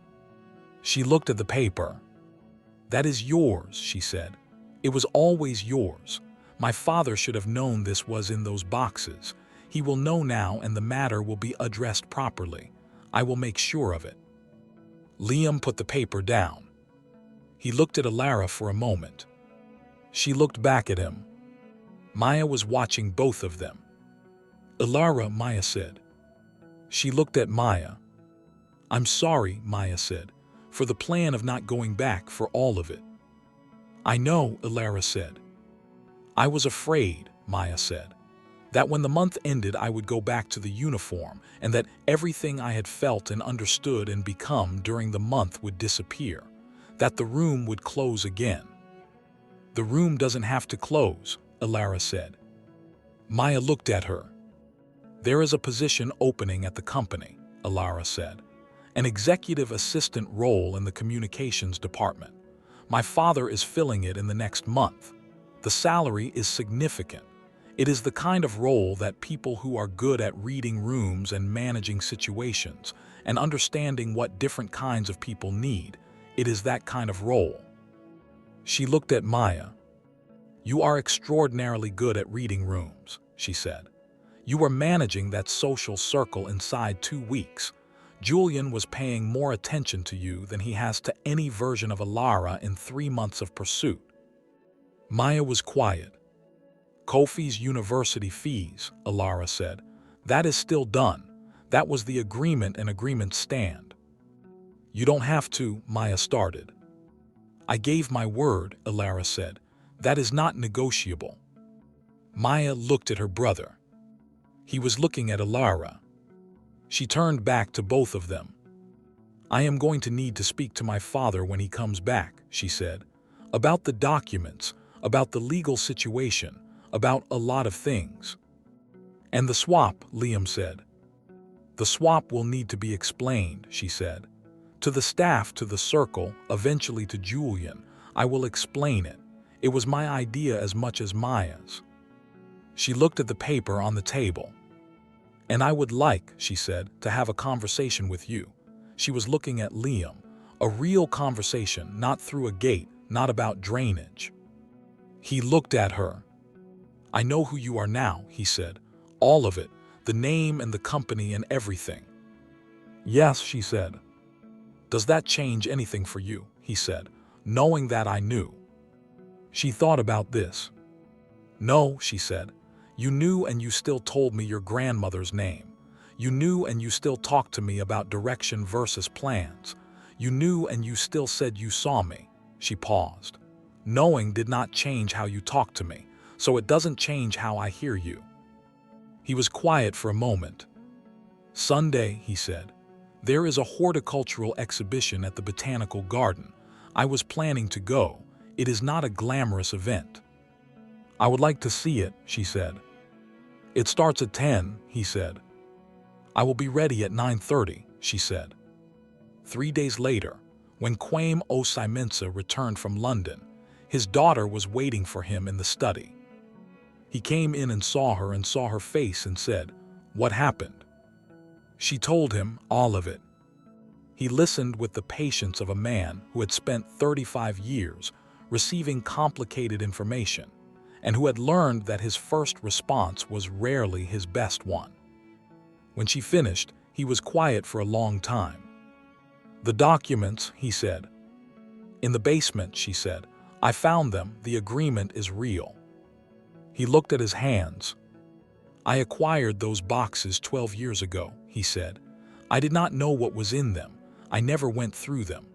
She looked at the paper. "That is yours," she said. "It was always yours. My father should have known this was in those boxes. He will know now and the matter will be addressed properly. I will make sure of it." Liam put the paper down. He looked at Alara for a moment. She looked back at him. Maya was watching both of them. "Alara," Maya said. She looked at Maya. "I'm sorry," Maya said, "for the plan of not going back for all of it." "I know," Alara said. "I was afraid," Maya said, "that when the month ended I would go back to the uniform and that everything I had felt and understood and become during the month would disappear, that the room would close again." "The room doesn't have to close," Alara said. Maya looked at her. "There is a position opening at the company," Alara said. "An executive assistant role in the communications department. My father is filling it in the next month. The salary is significant. It is the kind of role that people who are good at reading rooms and managing situations and understanding what different kinds of people need, it is that kind of role." She looked at Maya. "You are extraordinarily good at reading rooms," she said. "You were managing that social circle inside 2 weeks. Julian was paying more attention to you than he has to any version of Alara in 3 months of pursuit." Maya was quiet. "Kofi's university fees," Alara said. "That is still done. That was the agreement and agreement stand." "You don't have to," Maya started. "I gave my word," Alara said. "That is not negotiable." Maya looked at her brother. He was looking at Alara. She turned back to both of them. "I am going to need to speak to my father when he comes back," she said. "About the documents, about the legal situation, about a lot of things." "And the swap," Liam said. "The swap will need to be explained," she said. "To the staff, to the circle, eventually to Julian. I will explain it. It was my idea as much as Maya's." She looked at the paper on the table. "And I would like," she said, "to have a conversation with you." She was looking at Liam. "A real conversation, not through a gate, not about drainage." He looked at her. "I know who you are now," he said. "All of it, the name and the company and everything." "Yes," she said. "Does that change anything for you?" he said, "knowing that I knew?" She thought about this. "No," she said. "You knew and you still told me your grandmother's name. You knew and you still talked to me about direction versus plans. You knew and you still said you saw me." She paused. "Knowing did not change how you talked to me, so it doesn't change how I hear you." He was quiet for a moment. "Sunday," he said. "There is a horticultural exhibition at the Botanical Garden. I was planning to go. It is not a glamorous event." "I would like to see it," she said. "It starts at 10, he said. "I will be ready at 9:30, she said. 3 days later, when Kwame Osimensa returned from London, his daughter was waiting for him in the study. He came in and saw her face and said, "What happened?" She told him all of it. He listened with the patience of a man who had spent 35 years receiving complicated information, and who had learned that his first response was rarely his best one. When she finished, he was quiet for a long time. "The documents," he said. "In the basement," she said. "I found them. The agreement is real." He looked at his hands. "I acquired those boxes 12 years ago," he said. "I did not know what was in them. I never went through them."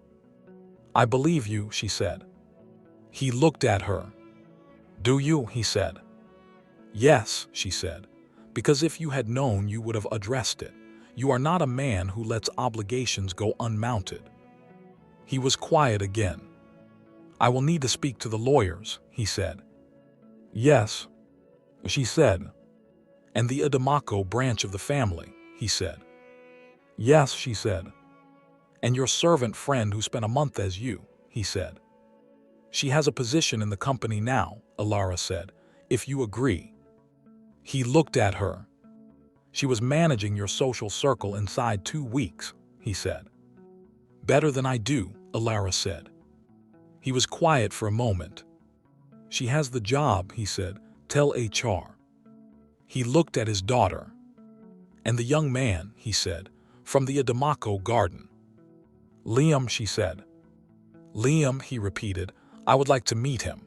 "I believe you," she said. He looked at her. "Do you?" he said. "Yes," she said, "because if you had known, you would have addressed it. You are not a man who lets obligations go unmounted." He was quiet again. "I will need to speak to the lawyers," he said. "Yes," she said. "And the Adamaco branch of the family," he said. "Yes," she said. "And your servant friend who spent a month as you," he said. "She has a position in the company now," Alara said, "if you agree." He looked at her. "She was managing your social circle inside 2 weeks," he said. "Better than I do," Alara said. He was quiet for a moment. "She has the job," he said. "Tell HR." He looked at his daughter. "And the young man," he said, "from the Adamaco garden." "Liam," she said. "Liam," he repeated. "I would like to meet him."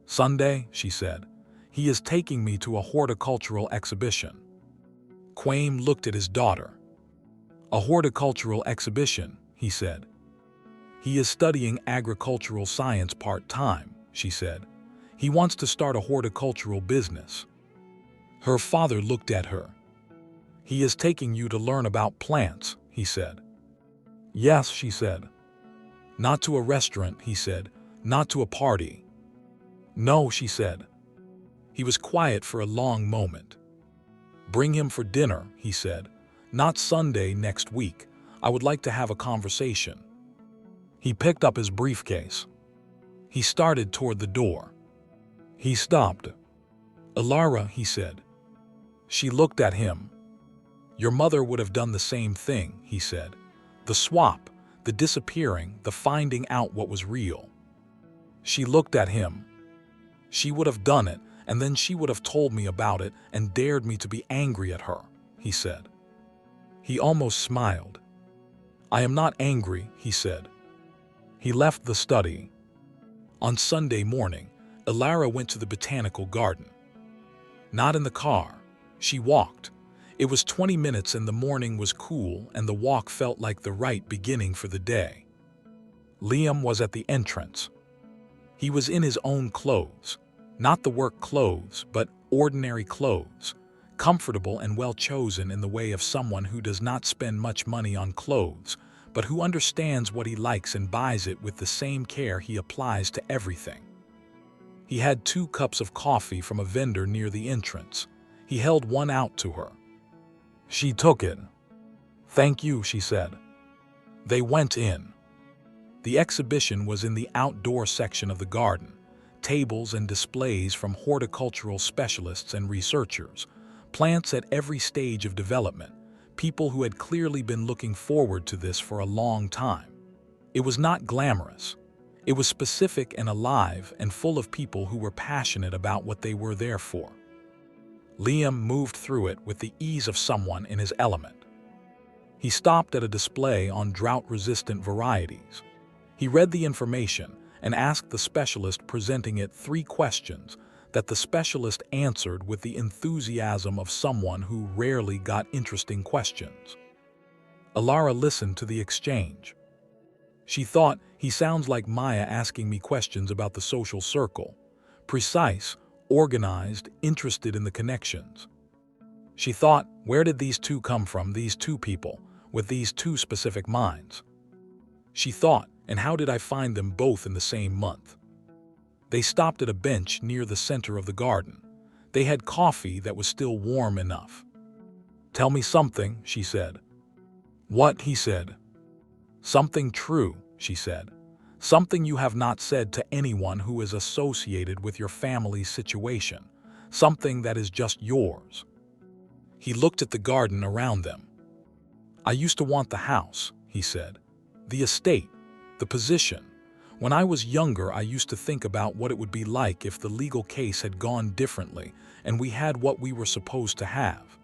"Sunday," she said. "He is taking me to a horticultural exhibition." Quaim looked at his daughter. "A horticultural exhibition," he said. "He is studying agricultural science part-time," she said. "He wants to start a horticultural business." Her father looked at her. "He is taking you to learn about plants," he said. "Yes," she said. "Not to a restaurant," he said. "Not to a party." "No," she said. He was quiet for a long moment. "Bring him for dinner," he said. "Not Sunday next week. I would like to have a conversation." He picked up his briefcase. He started toward the door. He stopped. "Alara," he said. She looked at him. "Your mother would have done the same thing," he said. "The swap, the disappearing, the finding out what was real." She looked at him. "She would have done it, and then she would have told me about it and dared me to be angry at her," he said. He almost smiled. "I am not angry," he said. He left the study. On Sunday morning, Alara went to the botanical garden. Not in the car. She walked. It was 20 minutes and the morning was cool and the walk felt like the right beginning for the day. Liam was at the entrance. He was in his own clothes. Not the work clothes, but ordinary clothes. Comfortable and well chosen in the way of someone who does not spend much money on clothes, but who understands what he likes and buys it with the same care he applies to everything. He had 2 cups of coffee from a vendor near the entrance. He held one out to her. She took it. "Thank you," she said. They went in. The exhibition was in the outdoor section of the garden. Tables and displays from horticultural specialists and researchers, plants at every stage of development, people who had clearly been looking forward to this for a long time. It was not glamorous. It was specific and alive and full of people who were passionate about what they were there for. Liam moved through it with the ease of someone in his element. He stopped at a display on drought-resistant varieties. He read the information and asked the specialist presenting it 3 questions that the specialist answered with the enthusiasm of someone who rarely got interesting questions. Alara listened to the exchange. She thought, he sounds like Maya asking me questions about the social circle. Precise, organized, interested in the connections. She thought, where did these 2 come from, these 2 people, with these 2 specific minds? She thought, and how did I find them both in the same month? They stopped at a bench near the center of the garden. They had coffee that was still warm enough. "Tell me something," she said. "What?" he said. "Something true," she said. "Something you have not said to anyone who is associated with your family's situation. Something that is just yours." He looked at the garden around them. "I used to want the house," he said. "The estate, the position. When I was younger, I used to think about what it would be like if the legal case had gone differently and we had what we were supposed to have.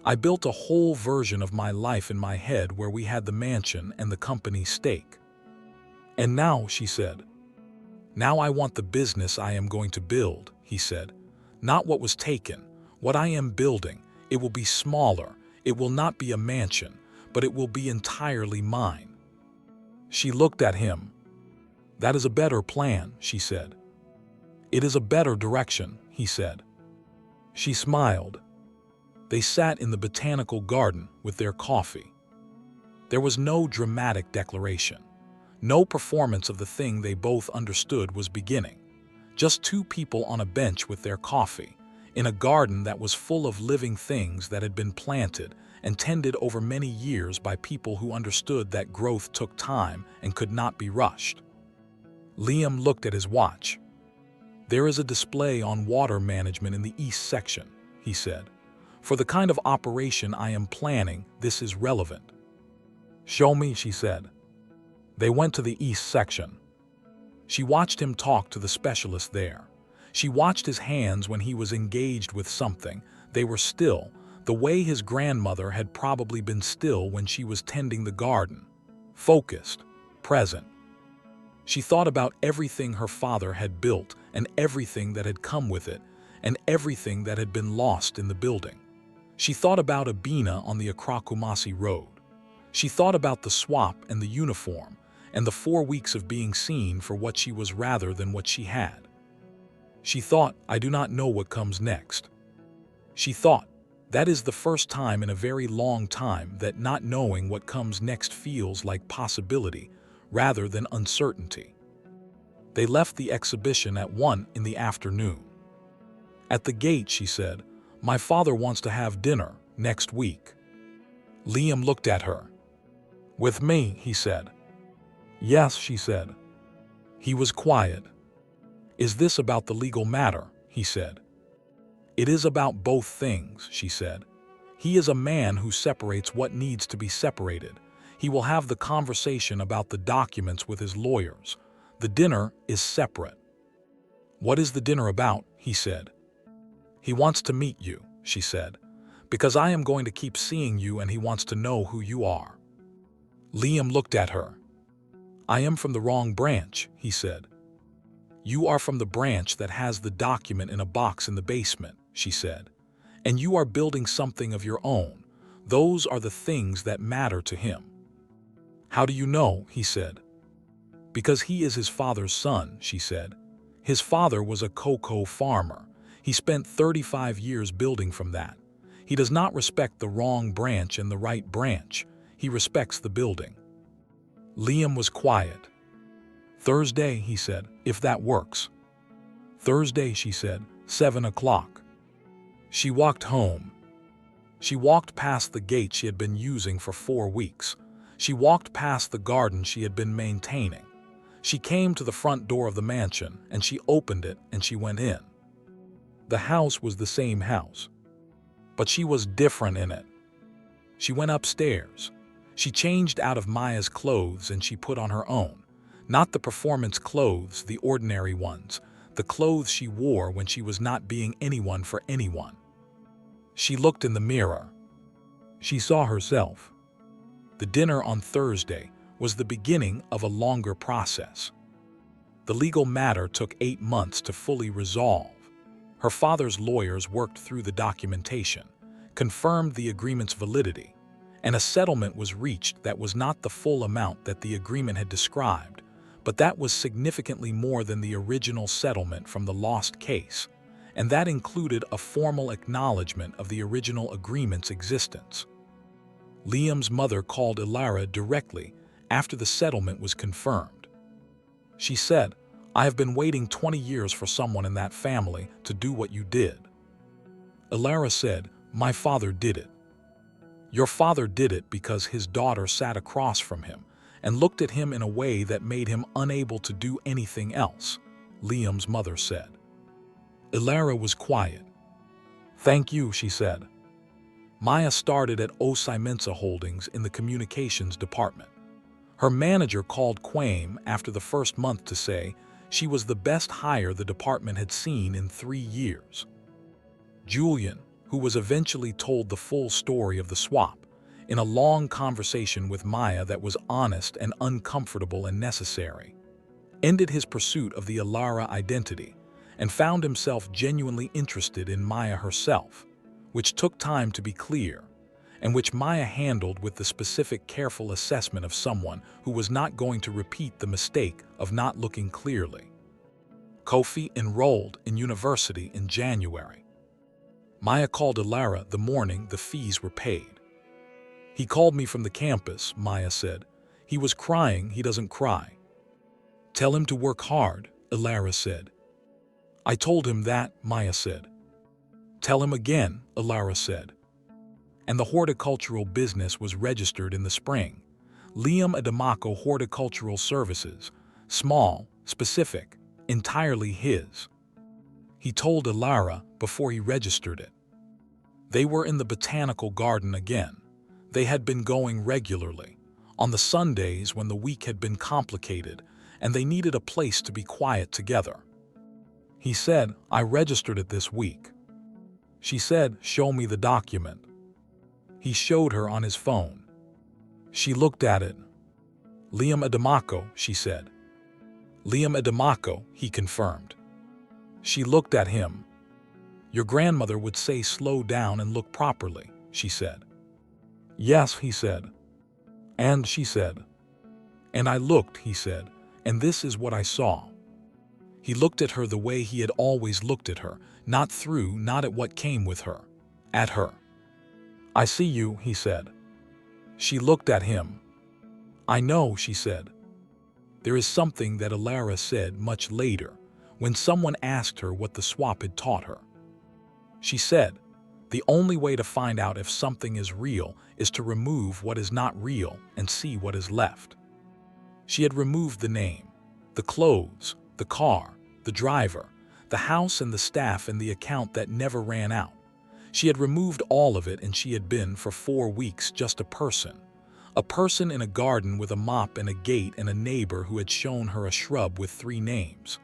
I built a whole version of my life in my head where we had the mansion and the company stake. And now," she said, "now I want the business I am going to build," he said. "Not what was taken, what I am building. It will be smaller. It will not be a mansion, but it will be entirely mine." She looked at him. "That is a better plan," she said. "It is a better direction," he said. She smiled. They sat in the botanical garden with their coffee. There was no dramatic declaration, no performance of the thing they both understood was beginning. Just two people on a bench with their coffee, in a garden that was full of living things that had been planted and tended over many years by people who understood that growth took time and could not be rushed. Liam looked at his watch. "There is a display on water management in the east section," he said. "For the kind of operation I am planning, this is relevant." "Show me," she said. They went to the east section. She watched him talk to the specialist there. She watched his hands when he was engaged with something. They were still, the way his grandmother had probably been still when she was tending the garden. Focused, present. She thought about everything her father had built and everything that had come with it and everything that had been lost in the building. She thought about Abina on the Akrakumasi road. She thought about the swap and the uniform and the 4 weeks of being seen for what she was rather than what she had. She thought, "I do not know what comes next." She thought, that is the first time in a very long time that not knowing what comes next feels like possibility rather than uncertainty. They left the exhibition at 1 in the afternoon. At the gate, she said, "My father wants to have dinner next week." Liam looked at her. "With me," he said. "Yes," she said. He was quiet. "Is this about the legal matter?" he said. "It is about both things," she said. "He is a man who separates what needs to be separated. He will have the conversation about the documents with his lawyers. The dinner is separate." "What is the dinner about?" he said. "He wants to meet you," she said, "because I am going to keep seeing you and he wants to know who you are." Liam looked at her. "I am from the wrong branch," he said. "You are from the branch that has the document in a box in the basement," she said. "And you are building something of your own. Those are the things that matter to him." "How do you know?" he said. "Because he is his father's son," she said. "His father was a cocoa farmer. He spent 35 years building from that. He does not respect the wrong branch and the right branch. He respects the building." Liam was quiet. "Thursday," he said, "if that works." "Thursday," she said, 7 o'clock. She walked home. She walked past the gate she had been using for 4 weeks. She walked past the garden she had been maintaining. She came to the front door of the mansion, and she opened it, and she went in. The house was the same house, but she was different in it. She went upstairs. She changed out of Maya's clothes and she put on her own. Not the performance clothes, the ordinary ones, the clothes she wore when she was not being anyone for anyone. She looked in the mirror. She saw herself. The dinner on Thursday was the beginning of a longer process. The legal matter took 8 months to fully resolve. Her father's lawyers worked through the documentation, confirmed the agreement's validity, and a settlement was reached that was not the full amount that the agreement had described, but that was significantly more than the original settlement from the lost case, and that included a formal acknowledgement of the original agreement's existence. Liam's mother called Ilara directly after the settlement was confirmed. She said, "I have been waiting 20 years for someone in that family to do what you did." Ilara said, "My father did it." "Your father did it because his daughter sat across from him and looked at him in a way that made him unable to do anything else," Liam's mother said. Ilara was quiet. "Thank you," she said. Maya started at Osai Mensa Holdings in the communications department. Her manager called Quame after the first month to say she was the best hire the department had seen in 3 years. Julian, who was eventually told the full story of the swap, in a long conversation with Maya that was honest and uncomfortable and necessary, ended his pursuit of the Ilara identity and found himself genuinely interested in Maya herself, which took time to be clear, and which Maya handled with the specific careful assessment of someone who was not going to repeat the mistake of not looking clearly. Kofi enrolled in university in January. Maya called Alara the morning the fees were paid. He called me from the campus, Maya said. He was crying, he doesn't cry. Tell him to work hard, Alara said. I told him that, Maya said. Tell him again, Alara said. And the horticultural business was registered in the spring. Liam Adamaco Horticultural Services, small, specific, entirely his. He told Alara before he registered it. They were in the botanical garden again. They had been going regularly, on the Sundays when the week had been complicated and they needed a place to be quiet together. He said, I registered it this week. She said, show me the document. He showed her on his phone. She looked at it. Liam Adamaco, she said. Liam Adamaco, he confirmed. She looked at him. Your grandmother would say slow down and look properly, she said. Yes, he said. And she said. And I looked, he said, and this is what I saw. He looked at her the way he had always looked at her, not through, not at what came with her, at her. I see you, he said. She looked at him. I know, she said. There is something that Alara said much later, when someone asked her what the swap had taught her. She said, the only way to find out if something is real is to remove what is not real and see what is left. She had removed the name, the clothes, the car, the driver, the house and the staff and the account that never ran out. She had removed all of it and she had been for 4 weeks just a person in a garden with a mop and a gate and a neighbor who had shown her a shrub with 3 names.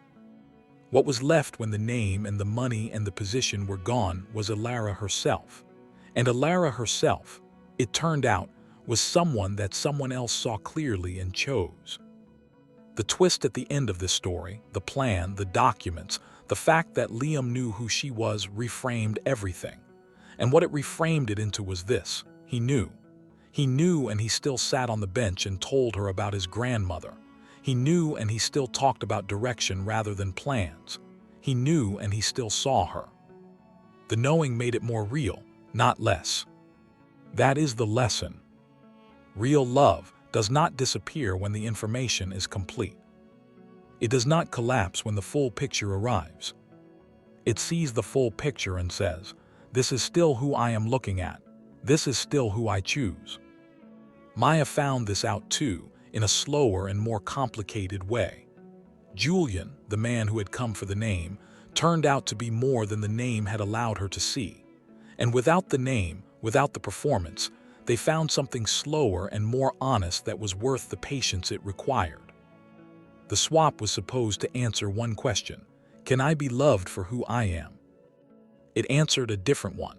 What was left when the name and the money and the position were gone was Alara herself. And Alara herself, it turned out, was someone that someone else saw clearly and chose. The twist at the end of this story, the plan, the documents, the fact that Liam knew who she was reframed everything. And what it reframed it into was this: he knew. He knew and he still sat on the bench and told her about his grandmother. He knew and he still talked about direction rather than plans. He knew and he still saw her. The knowing made it more real, not less. That is the lesson. Real love does not disappear when the information is complete. It does not collapse when the full picture arrives. It sees the full picture and says, this is still who I am looking at. This is still who I choose. Maya found this out too, in a slower and more complicated way. Julian, the man who had come for the name, turned out to be more than the name had allowed her to see. And without the name, without the performance, they found something slower and more honest that was worth the patience it required. The swap was supposed to answer one question: can I be loved for who I am? It answered a different one: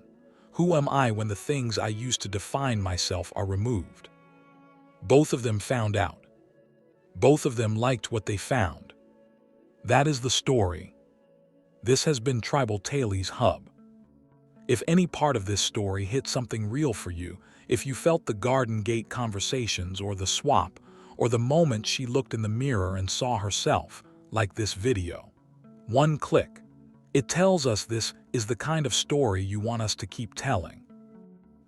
who am I when the things I used to define myself are removed? Both of them found out. Both of them liked what they found. That is the story. This has been Tribal Tales Hub. If any part of this story hit something real for you, if you felt the garden gate conversations or the swap, or the moment she looked in the mirror and saw herself, like this video, one click. It tells us this is the kind of story you want us to keep telling.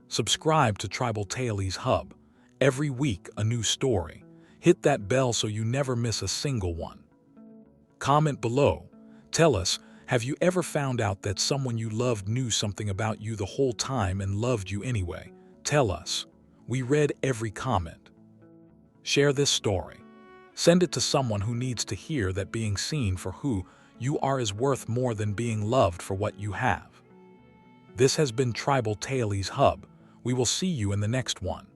Subscribe to Tribal Tales Hub. Every week, a new story. Hit that bell so you never miss a single one. Comment below. Tell us, have you ever found out that someone you loved knew something about you the whole time and loved you anyway? Tell us. We read every comment. Share this story. Send it to someone who needs to hear that being seen for who you are is worth more than being loved for what you have. This has been Tribal Tales Hub. We will see you in the next one.